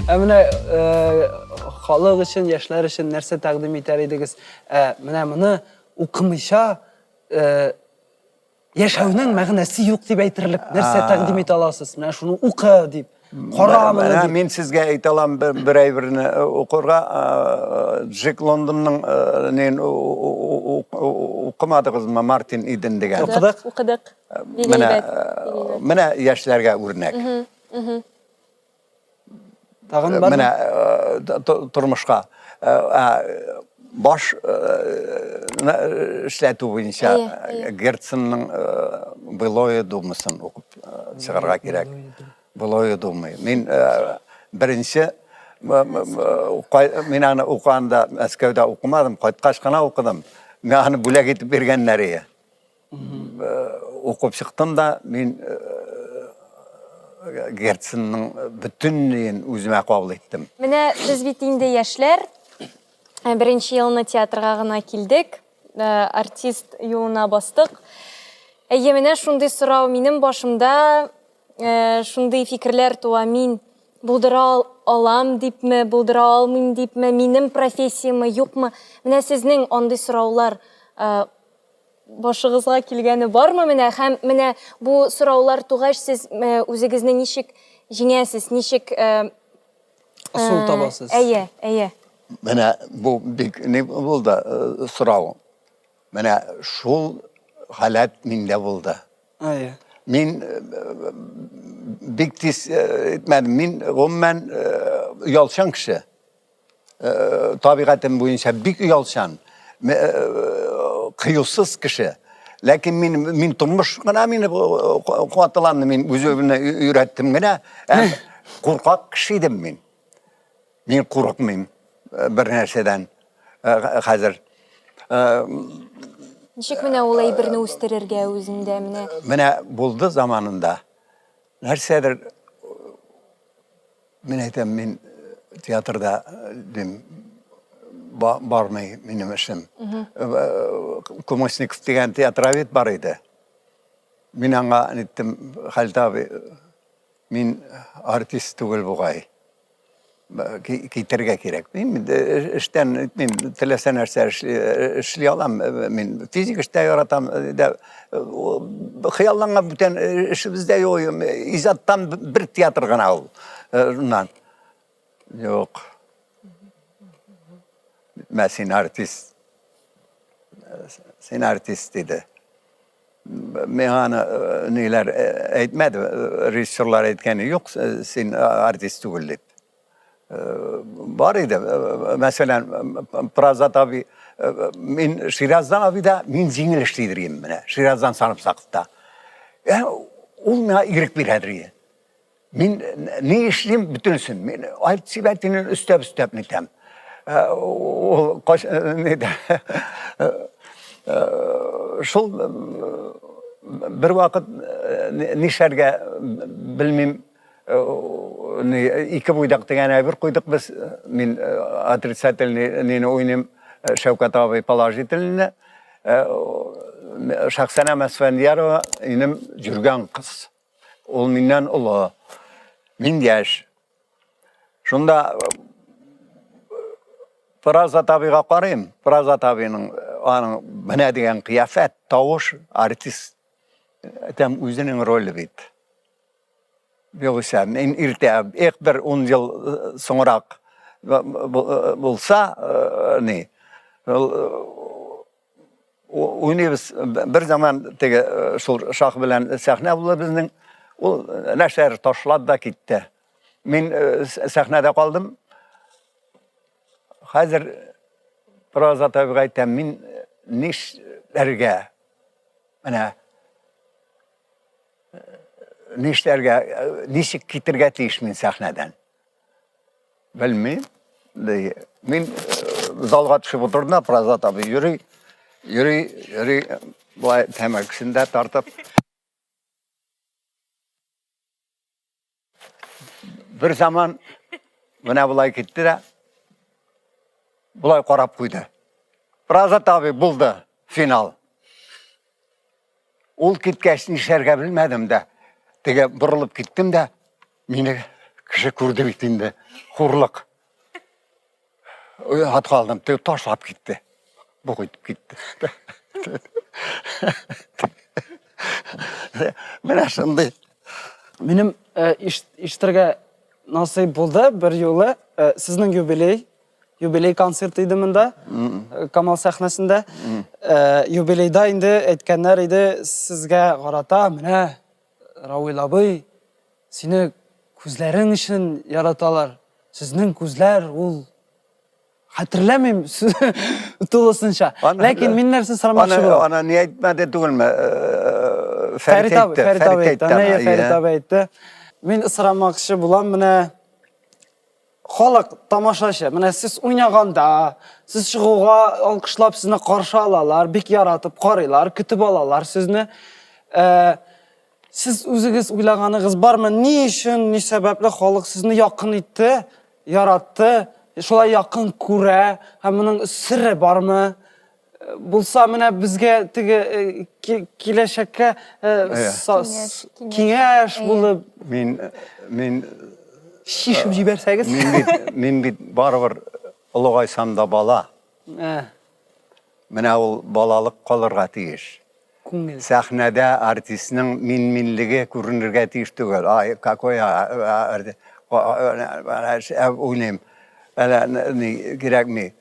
[SPEAKER 2] Mine halk için, yaşlar için nerse təqdim etər idiniz. Mine bunu okumışa yaşawnın məğnəsi yox deb aytırılıb. Nerse təqdim et alasız. Mine şunu oku deyip. Qaramını deyip.
[SPEAKER 1] Men sizge aytalam bir aybirini okurga Jack London'un okumadığızma Martin Eden degen.
[SPEAKER 3] Okudık.
[SPEAKER 1] Mine yaşlarga örnek.
[SPEAKER 2] Tağın var mı?
[SPEAKER 1] Mine turmuşka baş işletu boyunca Gertsen'nin Beloya Dumısın okup çıkarga gerek. Beloya Dumı. Men birinci men anı okuyanda Moskov'da okumadım. Qaytqaşqana okudum. Men anı bulak etip bergenleri. Okup çıktım da men Gertsen'nin bütünlüğün özüme kabul ettim.
[SPEAKER 3] Mine biz bittiğinde yaşlar birinci yılını tiyatrga gına kildik. Artist yoluna bastık. Mine şunday sorau benim başımda şunday fikirler tuğa men buldura alam deyip mi, buldura almayım deyip mi, benim profesiyamı yok mu? Mine sizning onday soraular башыгызга килгәне бармы менә? Һәм менә бу сораулар тугач сез үзегезне ничек җиңәсез, ничек
[SPEAKER 2] Асыл табасыз.
[SPEAKER 3] Әйе.
[SPEAKER 1] Менә бу бик не булды сорау. Менә шул халат миндә булды.
[SPEAKER 2] Әйе.
[SPEAKER 1] Мин бик тиз etmedim. Мин гомумән уялчан кеше. Табигатым буенча бик уялчан. Кыюсыз кеше. Ләкин мин тормыш гына мине куатланды, мин үземне өйрәттем генә. Куркак кеше идем мин. Мин курыкмыйм бер нәрсәдән хәзер.
[SPEAKER 3] Ничек менә ул әйберне үстерергә үзендә менә?
[SPEAKER 1] Менә булды заманында. Нәрсәдер мин әйтәм, мин театрда дим бармый минем эшем. Коммунистик дигән театровед бар иде. Мин аңа әйттем, Хәлит абый, мин артист түгел бугай. Китергә кирәк. Мин эштән, мин теләсә нәрсә эшли алам. Мин физик эштә яратам. Хыялланган бүтән эшебездә юк. Иҗаттан бер театр гына ул. Шуннан. Юк. Син артист. Син артист иде. Механы ниләр әйтмәде, режиссерлар әйткәне юк, син артист түгел дип. Бар иде. Мәсәлән, Празат абый, мин Шираздан абыйда мин җиңел эшлидерим менә. Шираздан Саныпсакта. Ул миңа ирек бирәдер. Мин ни эшлим бөтенсен. Мин айт сибәтенең өстәп нитәм. Ул неде? Шул бер вакыт нишәргә белмим, ике буйдак дигән әйбер куйдык без. Мин отрицательный уйным, Шәүкәт абый положительный. Шәхсән Мәсфәндиярова инем жүргән кыз. Ул миннән улы. Мин яшь. Шунда Празат абыйга карыйм. Празат абыйның аның менә дигән кыяфәт, тавыш, артист. Тәм үзенең роле бит. Югыйсә, мин иртә, бер 10 ел соңрак булса, уйныйбыз. Бер заман теге шул шах белән сәхнә булды безнең. Ул нәрсәләр ташлады да китте. Мин сәхнәдә калдым. Хәзер Празат абыйга әйтәм, мин нишләргә, менә нишләргә, ничек китергә тиеш мин сәхнәдән? Белмим. Мин залга төшеп утырдым, Празат абый йөри, булай тәмәкесендә тартып. Bir zaman менә булай китте дә, булай карап куйды. Празат абый булды финал. Ул киткәч нишләргә белмәдем дә. Теге борылып киттем дә, мине кеше күрде бит инде. Хурлык. Ат калдым, теге ташлап китте. Бу китеп китте. Менә шундый.
[SPEAKER 2] Минем иштергә насыйп булды бер юлы. Сезнең юбилей концерты иде монда, Камал сәхнәсендә. Юбилейда инде әйткәннәр иде сезгә карата, менә Равил абый, сине күзләрең өчен яраталар. Сезнең күзләр ул хәтерләмим тулысынча. Ләкин мин нәрсә сорамакчы булам.
[SPEAKER 1] Ана ни әйтмәде түгелме?
[SPEAKER 2] Фәрит абый әйтте. Мин сорамакчы булам, менә халык тамашачы, менә сез уйнаганда, сез чыгуга алкышлап сезне каршы алалар, бик яратып карыйлар, көтеп алалар сезне. Siz үзегез уйлаганыгыз бармы? Ни өчен, ни сәбәпле халык сезне якын итте, яратты, шулай якын күрә, һәм моның сыры бармы? Булса, менә безгә теге киләчәккә киңәш булып,
[SPEAKER 1] Мин
[SPEAKER 2] шишеп җибәрсәгез.
[SPEAKER 1] Мин бит барыбер олыгайсам да бала. Менә ул балалык калырга тиеш.
[SPEAKER 2] Күңел.
[SPEAKER 1] Sahnede artistinin minligi көрінірге тиіс түгел. Ay, какой oynayayım. Gerek mi?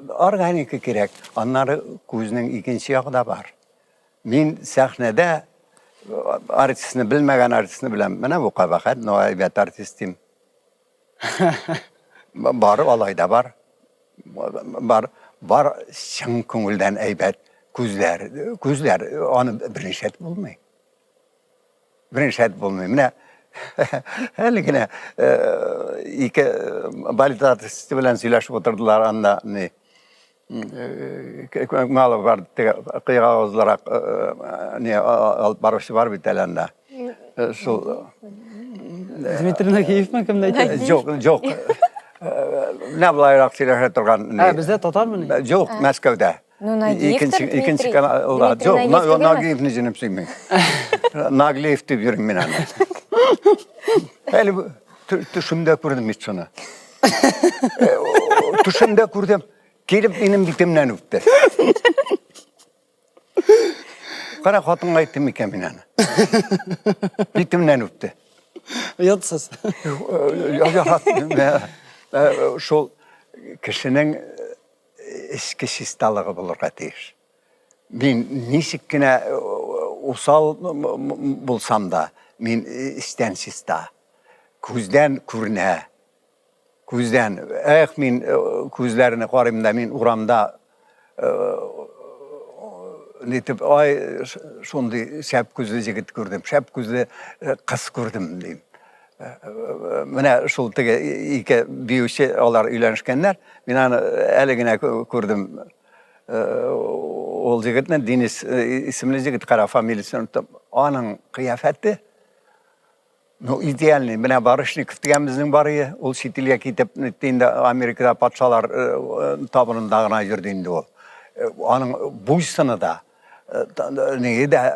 [SPEAKER 1] Organik gerek. Onları gözünün ikinci yağı da var. Min sahnede artistini bilmegen artistini bilem. Bana bu kabahat. Noaybet artistim. Var, olayda var. Var şın köngülden eybet. Gözler onu birinci et bulmuyor. Birinci et bulmuyor. Mine helikine iki balet artisti bilen söyleşip oturdular anda ne malı var kıyığa olarak ne alıp barışı var bir telende. Şu
[SPEAKER 2] Dmitri Nagiyev mi kimde?
[SPEAKER 1] Yok. Ne bulayrak söyleşip durgan.
[SPEAKER 2] Bizde Tatar mı ne?
[SPEAKER 1] Yok, Moskov'da.
[SPEAKER 3] Ну, Нагиев'tir
[SPEAKER 1] İkinci
[SPEAKER 3] Dmitri.
[SPEAKER 1] kanal.
[SPEAKER 3] Dmitri
[SPEAKER 1] Yok,
[SPEAKER 3] Nagiyev değil mi?
[SPEAKER 1] Nagiyev'ni canım sevmiyorum. Nagiyev diyorum ben ana. Hele tuşumda kurdum hiç sana. Tuşumda kurdum. Gelip benim bitimden öptü. Kara hatınla ettim iken ben ana. Bitimden öptü.
[SPEAKER 2] Yatsız.
[SPEAKER 1] Şu kişinin eski sistalığı bulurga deyir. Ben nişikkine usal bulsam da, men isten sista. Kuzden kurne. Kuzden, men kuzlerini qarayım da, men uğramda netip, ay, şunday şap kuzlu jigit gördüm, şap kuzlu kız gördüm deyim. Mine şul tege iki büyüşe olar uylanışkenler. Ben onu eligine gördüm. Ol jigitne Deniz isimli jigit kara familiyasını unuttum. Onun kıyafeti no idealni. Mine Barışnikov degemizin barıya. Ol şitilye kitap nettiğinde Amerika'da patşalar tabının dağına yürüdüğünde o. Onun buysunu da neydi de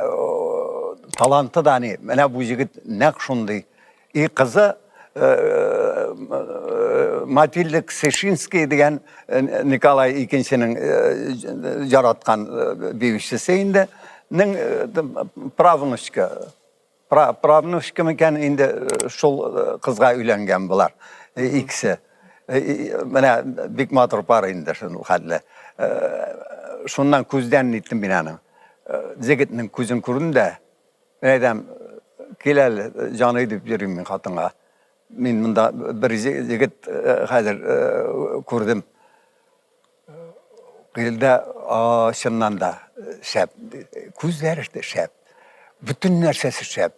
[SPEAKER 1] talantı da ne. Mine bu jigit ne şunday. Kızı Matilda Kseshinski degen Nikolay İkinçinin yaratkan büyüşçisiydi. Pravnushka mıken indi şol kızga uylangan bular. İkisi. Bana big motor par indi şunu halle. Şundan kuzden nittim binanın. Zegitinin kuzun kurun da. Ben edem kelel canı edip yürüyüm ben katına. Ben bunda bir jigit hazır kurdum. Gilde şundan da şep. Kuzlar işte şep. Bütün nersesi şep.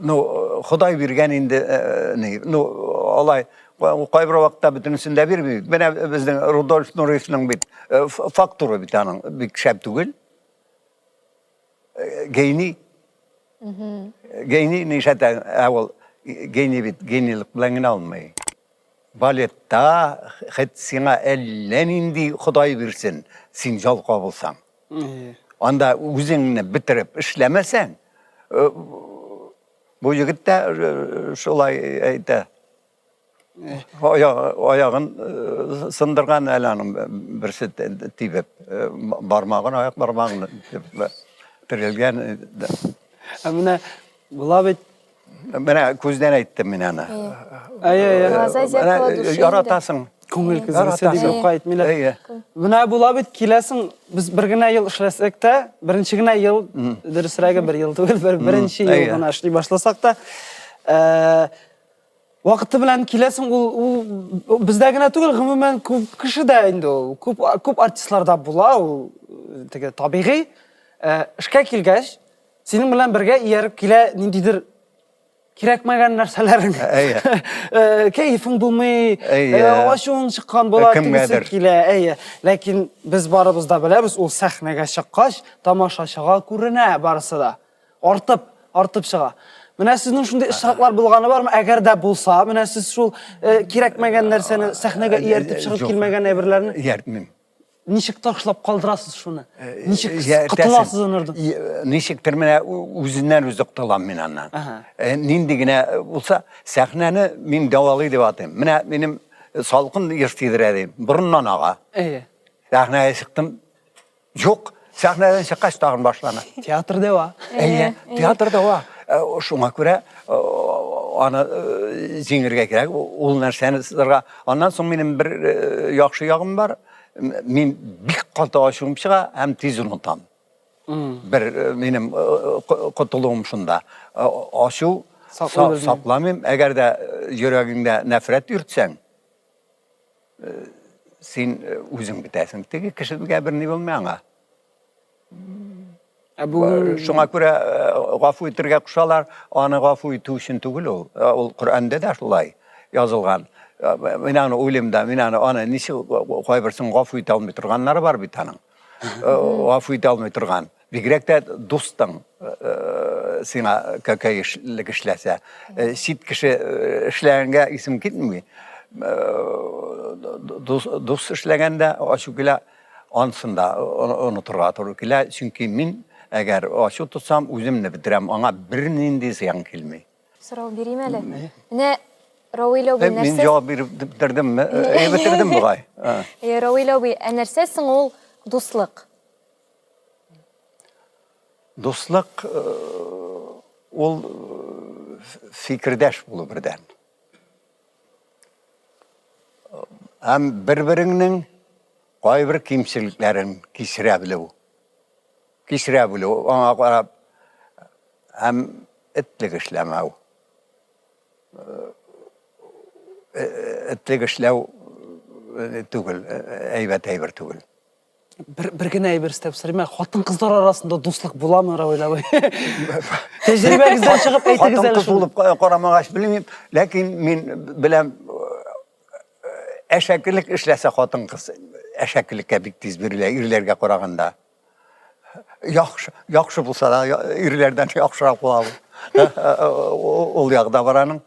[SPEAKER 1] No, Xuday birgen indi ne? No, olay. Kay bir vakta bütünsünde bir mi? Ben bizden Rudolf Nuris'nin bir faktörü bir tane bir şep tugul. Geyni. Geyni nişete evvel geynilik bilen almayı. Baletta hep sana ellen indi Xuday birsin. Sen jol kabulsan. Onda özünü bitirip işlemesen bu yigit de şolay ayta. Ayağın sındırgan elanın birisi tibip barmağın ayak barmağını tirilgen.
[SPEAKER 2] Amına bulabet.
[SPEAKER 1] Bana kuzden ayttim ben ana. Yaratasın.
[SPEAKER 2] Көңіл кізгісі деп қойып милет. Бұна bulabet келесің, біз бір гіне ел işlesek de, бірінші гіне ел, дұрысырағы бір ел түгел, бірінші ел ғана işlей başlasak da, вақытты білән келесің, бізде гіне түгел, ғымымен көп кіші де енді, көп артистларда бұла, табиғи, ішке келгеш, senin bilen birge yerip kile nindidир kerakmagan narsalaring. Keyfing bulmay, aşun chiqqan bo'ladi kile. Lekin biz baribizda bilamiz, o sahnaga chiqqach, tomoshachiga ko'rina barisida. Ortib chiqa. Mana sizning shunday ishtiroqlar bo'lgani bormi? Agar da bo'lsa, mana siz shu kerakmagan narsani sahnaga eritib chiqib kelmagan birlarni
[SPEAKER 1] eritmim.
[SPEAKER 2] Nişik taşlap kaldırasız şunu? Nişik kıtılasız onurdu?
[SPEAKER 1] Nişiktir mene özünden özü kıtılan min annan. Nindigine olsa sahneni min davalı deyip atayım. Mene benim salkın yırtıydır edeyim. Burundan ağa. Sahneye çıktım. Yok Sahneden çıkaç tağın başlana.
[SPEAKER 2] Teatrda va.
[SPEAKER 1] Teatrda var. Şuna göre ana zincirge gerek. Ol narsani sizlarga. Ondan soň benim bir yaxşı yağım var. Men bir qata aşığım çığa hem tez unutam. Bir benim qutuluğum şunda. Aşığı saklamayım. Eğer de yüreğinde nefret yürütsen sen özün bitersin. Teki kişilik bir ne olmayana. Şuna göre gafu itirge kuşalar, ana gafu ituşun tugul o. O Kur'an'da da şulay yazılgan. Minanı ulimda, minanı ana nişi koybersin gafu italmay turganlar var bir tanın. Gafu italmay turgan. Bigrek de dostun sana kökeyişlik işlese. Sit kişi işlerine isim gitmiyor. Dost işlerinde aşıkla ansında onu turgatır ki çünkü min eğer aşı tutsam özümle bitirem ona birinin de ziyan kelmey.
[SPEAKER 3] Sorav bereyim hele. Ne Rawilo bu
[SPEAKER 1] Ben
[SPEAKER 3] nerses?
[SPEAKER 1] cevap bitirdim mi? Bitirdim bu gay.
[SPEAKER 3] Rawilo bu nersesin ol dostluk.
[SPEAKER 1] Dostluk ol fikirdeş bulu birden. Hem birbirinin gay bir kimçiliklerin kişirebiliyor. Kişirebiliyor. Ona karab hem etlik işlemev. Etlik işlev tugul, eyber tugul.
[SPEAKER 2] Bir güne bir step sırayım. Hatın kızlar arasında dostluk bulamıyor Rawila. Tecrübegizden çıkıp eytiniz
[SPEAKER 1] Hatın kız olup karamağa bilmeyeyim. Lakin men bilem eşeklik işlese hatın kız. Eşeklikке bik tez biriler, irlerge karaganda. Yaxşı bulsa da irlerden yaxşırak bulalım. Ol yağda varanın.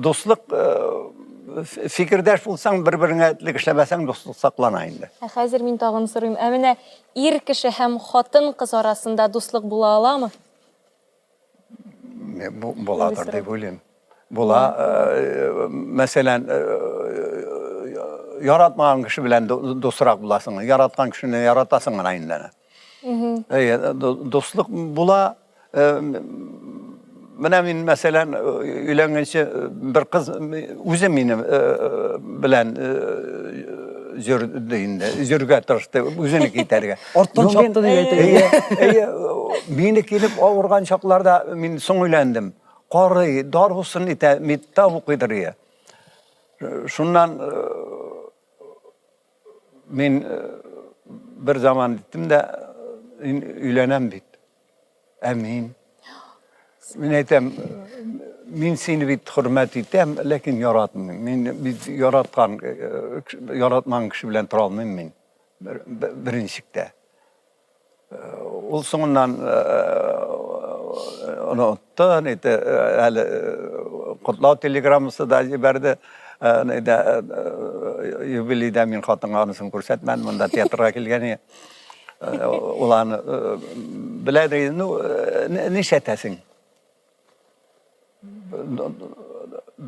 [SPEAKER 1] Dostluk fikirdeş bulsan birbirine etlik işlemesen dostluk saklanayındı.
[SPEAKER 3] Hazır min tağını sorayım. Emine ir kişi hem hatın kız arasında dostluk bula ala mı?
[SPEAKER 1] Buladır diye bileyim. Bula mesela yaratmayan kişi bilen dostluk bulasın. Yaratkan kişini yaratasın ayında. Dostluk bula Benim mesela ülengençe bir kız özüm benim bilen zürge tırstı, özünü gitarga.
[SPEAKER 2] Ortadan çaptı diye
[SPEAKER 1] Beni gelip avurgan çaklarda ben son ülendim. Qarı, darhusun ite, mitta bu kıydırıya. Şundan ben bir zaman gittim de ülenem bit. Emin. Men aytam, men seni bit hurmat etem, lekin yaratmayman. Men bit yaratman kishi bilan tura olmayman men. Birinchilikda. Ol so'ngan unutdi, neydi, hali qutlov telegrammasida jiberdi. Neydi, yubileyda men xotinga onisini ko'rsatman, bunda teatrga kelgan. Ularni biladi, nishatasing.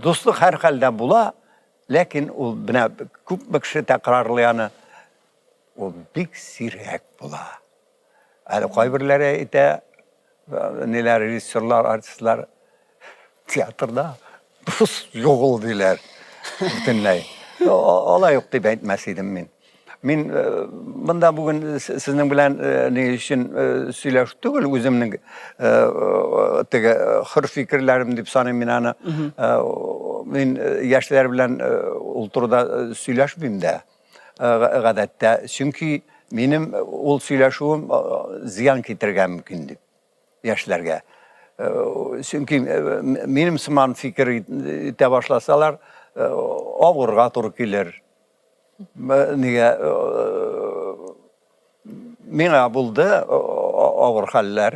[SPEAKER 1] Dostluk her halde bula, lakin o bina küp bakışı tekrarlayanı o big sirhek bula. Yani kaybırlara ite neler rejisörler, artistler tiyatroda dost yok oldular. Bütünley. Olay yok diye etmesiydim ben. Men bunda bugün sizin bilen ne için söyleştik ol özümün tege hır fikirlerim dip sanayım men men yaşlar bilen ulturda söyleşmeyim de gadatda çünkü benim ol söyleşuum ziyan getirgen mümkündü yaşlarga. Çünkü benim sıman fikir ite başlasalar ağırga tur gelir. Niye mena buldu ağır haller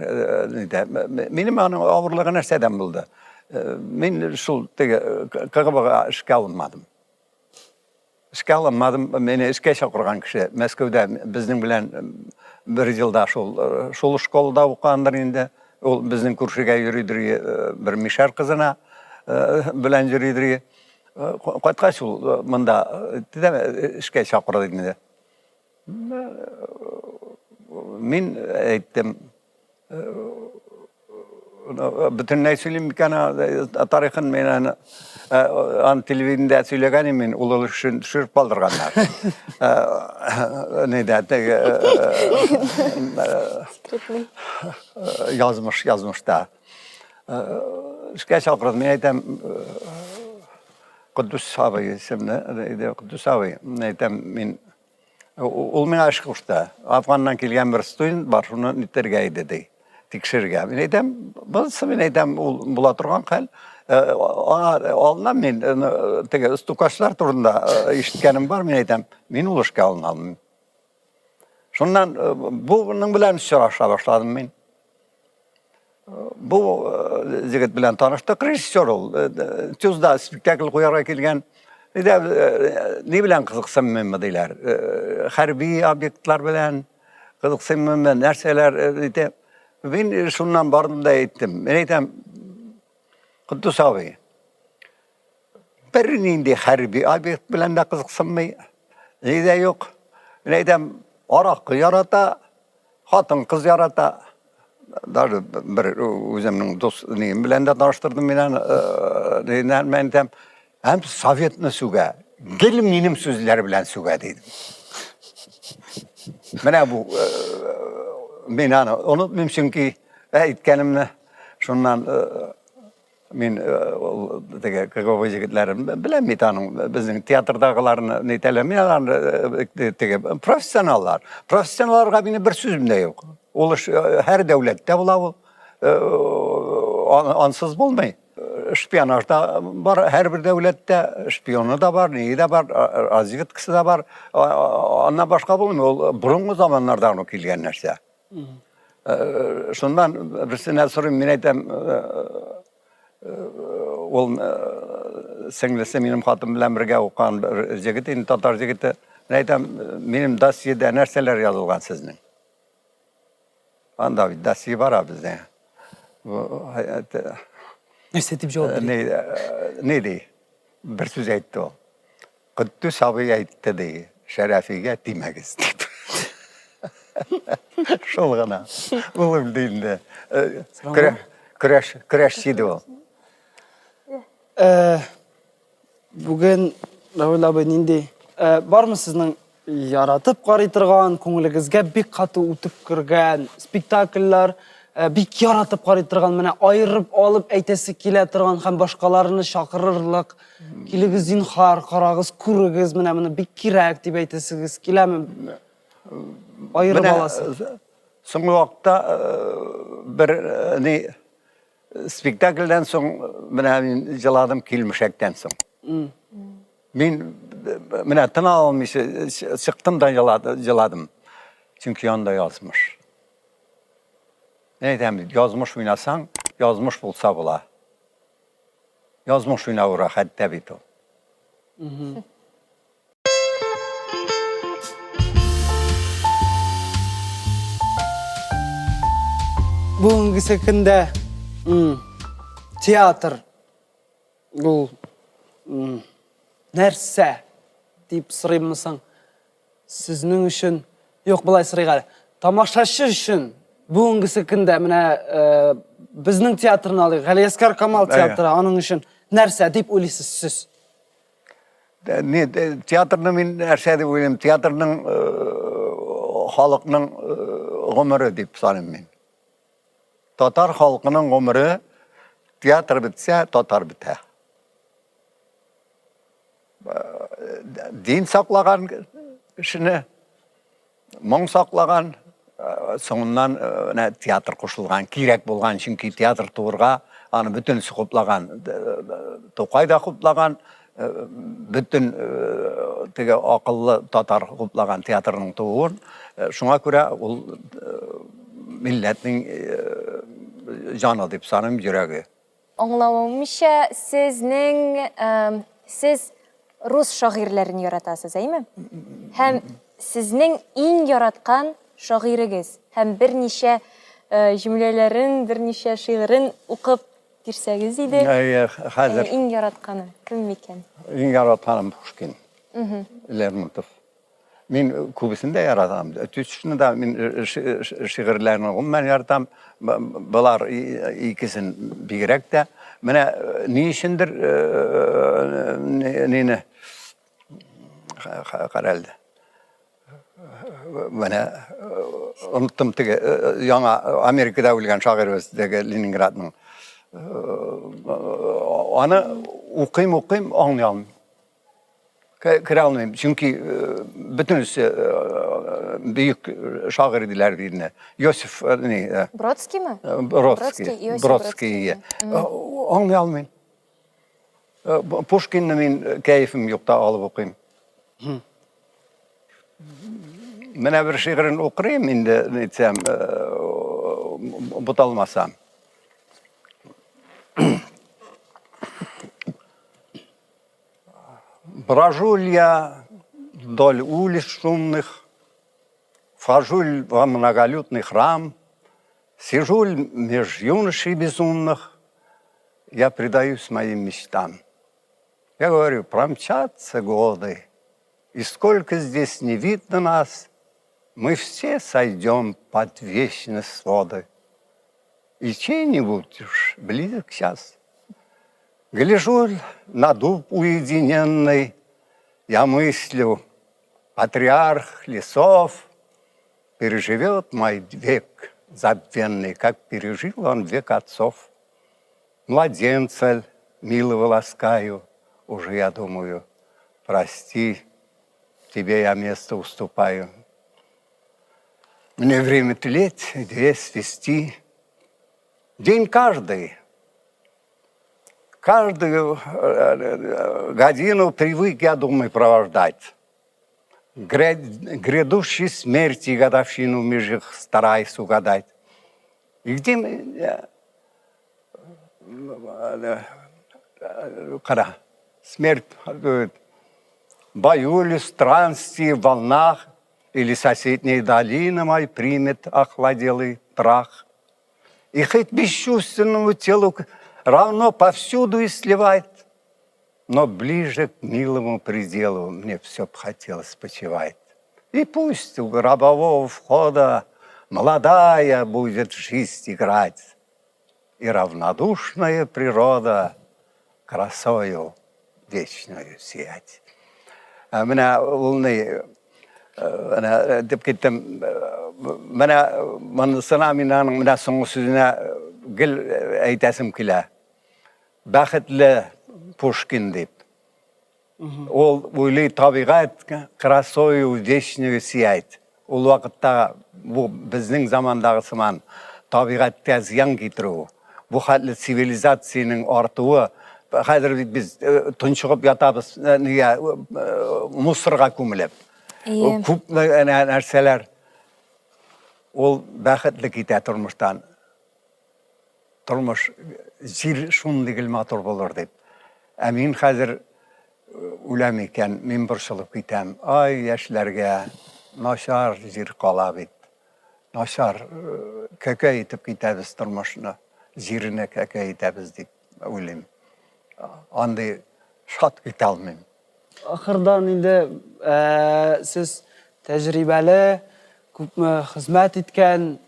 [SPEAKER 1] nide benim anım ağırlığı nereden buldu men şu kagabaga işgalmadım meni işe çağırgan kişi Moskvada bizning bilan bir yılda şol şkolada okuyanlar indi ol bizning kursiga yürüdü bir mişar kızına bilan yürüdü. Qaytqa şu mında işe çağırdı dedi. Min ettim. Bütün ne söyleyeyim bir kana tarihin men an televizyonda söylegenim men ulu şırp aldırganlar. Ne de yazmış da. Şikayet alırız men ettim. Kudüs abi isimli, Kudüs abi ne ettim men ol men aşık usta. Afgan'dan kelgen bir student var, şunu niterge dedi. Tekşirge. Men ettim, bu men ettim bula turgan hal. Ondan men tege stukaşlar turunda işitkenim var, men ettim. Men uluşka alınalım. Şundan bunun bilen soraşa başladım men. Bu jigit bilen tanıştık, rejissör ol. Tuzda spektakl koyarga kelgen. Ne bilen kızıksam men deyler. Harbi obyektler bilen kızıksam men narsalar ettim. Ben şundan bardım da ettim. Men ettim, Kudüs abi, birinin harbi obyekt bilen de kızıksanmay. Ne de yok. Men ettim, arak yarata, hatın kız yarata. Dar bir özümün dost neyim bilen de tanıştırdım men ettim. Hem Sovyetni suga, gel menim sözler bilen suga dedim. Mene bu men onu mümkün ki aytganimni şundan men tege KGB jigitlerim bilen tanım bizning teatrdagılarını neyteler men tege professionallar. Professionallarga beni bir sözüm de yok. Oluş her devlette bula ansız bulmay. Şpiyonajda var, her bir devlette şpiyonu da var, neyi de var, razvedkası da var. Ondan başka bulmuyor. Burunlu zamanlardan o kelgen narsa. Şundan birisine sorayım, men ettim, ol singlisi menim hatım bilen birge okan jigit, tatar jigiti, men ettim, menim dosyede narsalar yazılgan sizning. Anda bir dosye var bizde.
[SPEAKER 2] Neyse deyip cevap vereyim.
[SPEAKER 1] Ne dey? Bir söz aytdı o. Kudüs abi aytdı dey. Şerefiga demegiz deyip. Şol gana. Oğlum deyildi. Crash dedi o.
[SPEAKER 2] Bugün Ravil abi nindi? Var mı sizin yaratıp qaraytırgan, ko'ngligizga bek qatı o'tib kirgan spektakllar, bek yaratıp qaraytırgan, mana ayırıp alıp aytasi kelaturgan ham boshqalarini chaqirırlıq, keligiz zinhar qarag'iz, ko'rigiz, mana bek kerak deb aytasiz, kelami? Ayırıp alasiz.
[SPEAKER 1] So'nggi vaqtda bir spektakldan so'ng men jaladim kelmishakdan so'ng. Men tına almış, çıktım da yaladım. Çünkü yanında yazmış. Ne diyeyim, yazmış oynasan, yazmış bulsa bula. Yazmış oyna uğra, hatta bit o.
[SPEAKER 2] Bugünkü kunda teatr, bu nerse deyip sırayımmısın sizning üçün, yok bulay sırayga, tamaşaşı üçün bugünkü kunda mana bizning teatrni alayıq, G'aliyaskar Kamal teatri, onun üçün nerse deyip o'ylaysiz siz?
[SPEAKER 1] Teatrni men narsa deb o'ylayman, teatrning xalqning umri deb sanayman men. Tatar xalqining umri teatr bitsa, tatar biter. Din saklagan kişini, mong saklagan, soğundan teatr koşulgan, kirek bulgan, çünkü teatr tuğurga, anı bütün sıkıplagan, Toqayda kuplagan, bütün akıllı tatar kuplagan teatrının tuğun, şuna göre milletin canı deyip sanım yüreği.
[SPEAKER 3] Anlamamışa siz Rus şairlerini yaratasınız, değil mi? Hem sizin en yaratkan şairigiz, hem bir neçe cümlelerin, bir neçe şiirin okup girseniz idi.
[SPEAKER 1] Hazır.
[SPEAKER 3] En yaratkanı kim miken?
[SPEAKER 1] En yaratkanım Pushkin. Lermontov. Min kubisinde yaratam. Tüçünü de min şiirlerini ben yaratam. Bunlar ikisin birek de. Mene niçindir nini karaldı. Mene unuttum tege yana Amerika'da ölgen şair tege Leningrad'ın. Onu okuyayım anlayalım. Kralmayım. Çünkü bütün büyük şair idiler birine. Yosif ne?
[SPEAKER 3] Бродский mi?
[SPEAKER 1] Brodski'yi. Anlayalım. Pushkin'le min keyfim yok da alıp okuyayım. Mene bir şiirini okuyayım indi netsem butalmasam. Брожу я вдоль улиц шумных, вхожу во многолюдный храм, сижу меж юношей безумных, я предаюсь моим мечтам. Я говорю, промчатся годы, и сколько здесь не видно нас, мы все сойдем под вечные своды. И чей-нибудь уж близок час. Гляжу на дуб уединенный, я мыслю, патриарх лесов переживет мой век забвенный, как пережил он век отцов. Младенца милого ласкаю, уже я думаю, прости, тебе я место уступаю. Мне время тлеть, две свести. День каждую годину привык, я думаю, провождать. Грядущей смерти годовщину меж их стараюсь угадать. И где когда смерть в бою или странстве, в волнах, или соседней долины мой примет охладелый прах. И хоть бесчувственному телу равно повсюду и сливает, но ближе к милому пределу мне все б хотелось почивать. И пусть у гробового входа молодая будет жизнь играть, и равнодушная природа красою вечною сиять. Меня волны, أنا دبكت من صنع من سنوسنا قل أي تسم كلا باخد له Pushkin deyip. Öyle tabiat krasою вечную сияет. Ol vaqtda bu bizning zamandagısıman tabiatga ziyan keltiruv. Bu xatli sivilizatsiyaning ortuvi. Hozir biz tunchiqib yotamiz, musirga ko'milib. Ko'p narsalar ol baxtli ketadi turmushdan. Turmush jir shunday motor bo'lar deb. Amin hozir ulam ekan, men bir shilib ketam. Ay yoshlarga noshar jir qoladi. Noshar kakaytib ketamiz turmushni. Jirini kakaytamiz deb o'ylayman. Anday shot ketolmayman.
[SPEAKER 2] Ahırdan indi siz tecrübeli, ko'pmi xizmat etgan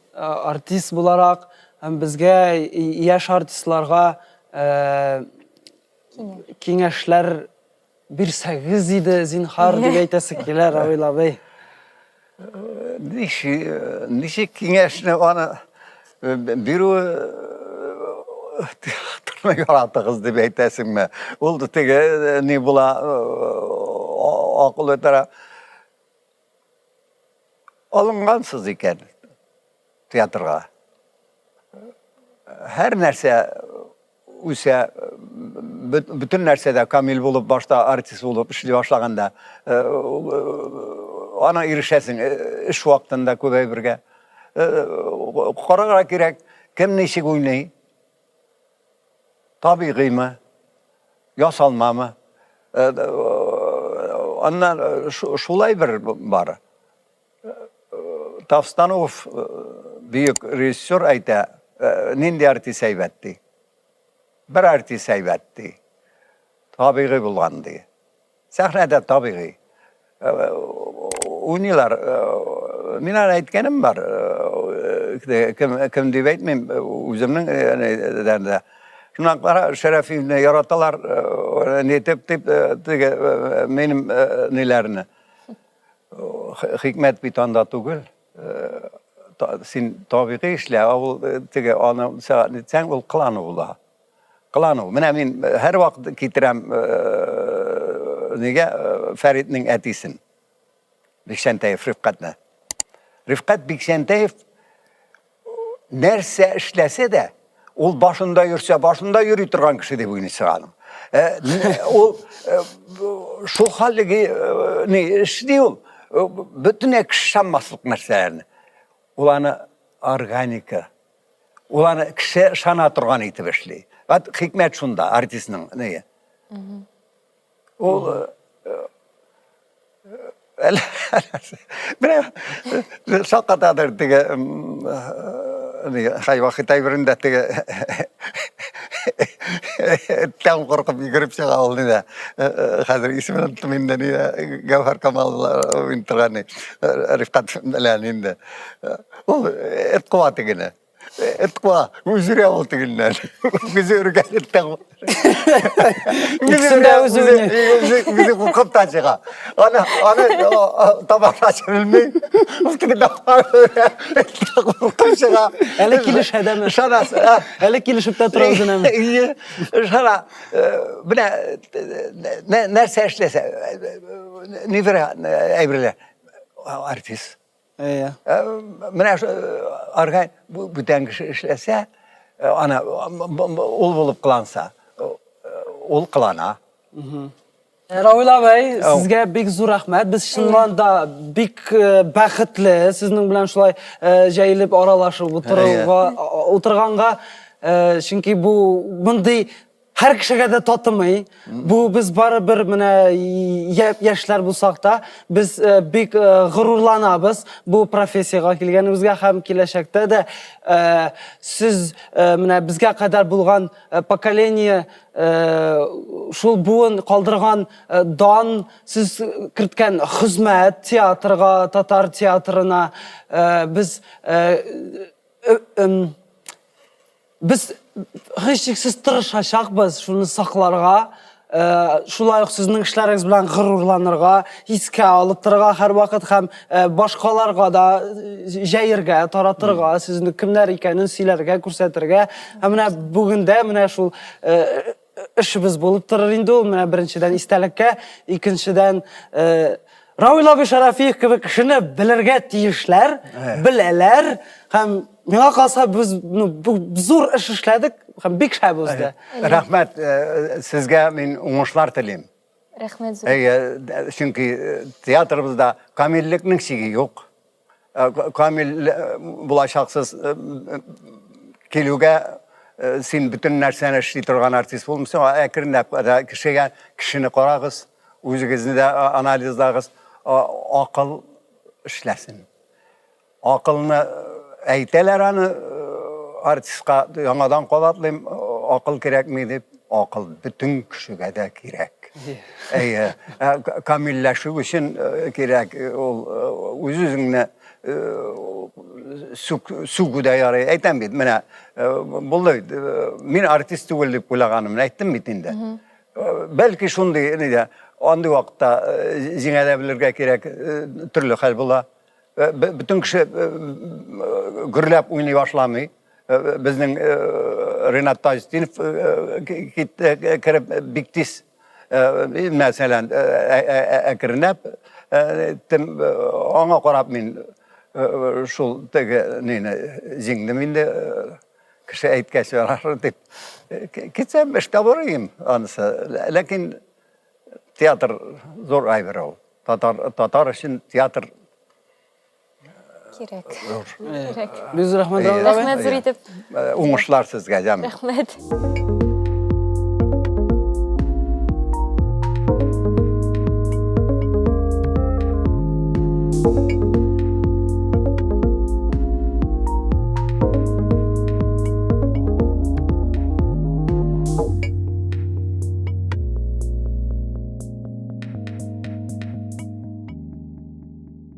[SPEAKER 2] artist bo'larak hem bizga yosh artistlarga kengashlar bersangiz edi, zinhor deb aytasiz kelar Ravil bey.
[SPEAKER 1] Nişi kengashni ona biru yaratığız deb aytasizmi? Oldu tege ne bula akıl ötara alıngansız ekan teatrga. Her narsa o'sha bütün narsada kamil bo'lib, boshda artist bo'lib ishlay boshlaganda ana erishasing ish vaqtida ko'payibirga. Qaraga kerak, kim nechik o'ynay? Tabiiymi? Yasalmami? Ondan şulay bir var. Tavstanov büyük rejissör ayta, nindi artist aybatdi. Bir artist aybatdi. Tabiiy bo'lgandi. Sahnada tabiiy. oynuyorlar. Mine aytkenim var. Kim deyip etmeyeyim. Özümün derdi. Şunaklara şerefini yaratalar. Ne tip benim nelerini. Hikmet bir tanda tugul. Sin tabii işle. Sen ol klanı ola. Klanı. Min her vakit getirem nege Ferit'nin etisin. Bikşenteyev Rıfkat'na. Rıfkat Bikşenteyev nerse işlese de ol başında yürüse başında yürü durgan kişi de bu insanım. O şu halde ne işliyor? Bütün ekşanmaslık meselelerini. Ulanı organika. Ulanı kişi şana durgan itibeşli. Vat hikmet şunda artistinin neye? O ben şakatadır diye hay vakit ayırında diye tam korkup yürüyüp çığa oldu da hazır ismini unutmayın da Gavhar Kamal intrani Rıfkat Melaninde o et kuvvetli gene et kuva üzüre oldu gene üzüre geldi
[SPEAKER 2] İkisinde üzüne.
[SPEAKER 1] Bizi kukup da çığa ana tabak açılmıyor mutlaka da kukup çığa
[SPEAKER 2] Hele kiliş edemez.
[SPEAKER 1] şanas
[SPEAKER 2] Hele kilişip de turazın hemen.
[SPEAKER 1] şana ne nerse işlese nifre evrile artist
[SPEAKER 2] İyi.
[SPEAKER 1] Mine argay bu dengişi işlese ana ol bulup kılansa ol kılana.
[SPEAKER 2] Ravil Bey, sizge bek zor rahmet. Biz şundan da bek baxtli, sizning bilan şulay jayilib aralaşıp o'tirganga, chunki bu bunday har kishiga da totimay. Bu biz baribir mana yoshlar bo'lsak da biz bek g'ururlanamiz bu professiyaga kelganimizga ham kelashakda da siz mana bizga qadar bo'lgan pokoleniya şul buun qoldirgan don siz kiritgan xizmat teatrga tatar teatrına biz hech cheksiz tirishashaqmiz shuni saqlarga şulay sizning ishlaringiz bilan g'ururlanirga hisga olib turga har vaqt ham boshqalarga da jayirga taratirga sizni kimlar ekanini sizlarga ko'rsatirga mana bugunda mana shu işimiz bo'lib turar endi u mana birinchidan istalikka ikkinchidan Ravil abi Sharafiyev gibi kishini bilirga tegishlar bilalar ham menga qolsa biz bu zo'r ish ishladik ham bek shay bo'ldi.
[SPEAKER 1] Rahmat sizga men o'ngishlar tilayman.
[SPEAKER 3] Rahmet zo'r.
[SPEAKER 1] Chunki teatrimizda komillikning chegi yo'q. Komil bo'lashaqsiz keluvga sen bütün narsani ishli turgan artist bo'lmasa, akrinab kishini qarag'iz, o'zingizni de analizlag'iz, aql ishlasin. Aqlni aytalar ani artistga yangadan qo'llatlayman, aql kerakmi deb, aql bütün kishiga da kerak. Kamillashuv uchun kerak, o'zingni sug'uda yaray aytaman. Mana bo'ldi. Men artist bo'lib o'ylaganimni aytdim bitinde. Belki shunday edi. Andy vaqtda jingalabilirga kerak turli xil bo'la. Bütün kishi gurlab o'ynay boshlamay. Bizning Renat Tajidinov kirib biktis masalan akrinab ona qarab men şul tege neyne jingdim indi kishi aytgachalar deb ketsam ishda borayım anысы. Lakin teatr zo'r aybiroq. Tatar uchun teatr
[SPEAKER 3] Kerak.
[SPEAKER 2] Kerak. Biz rahmat Ravil abi.
[SPEAKER 3] Rahmet zo'r etib.
[SPEAKER 1] O'ngishlar sizga jam.
[SPEAKER 3] Rahmet.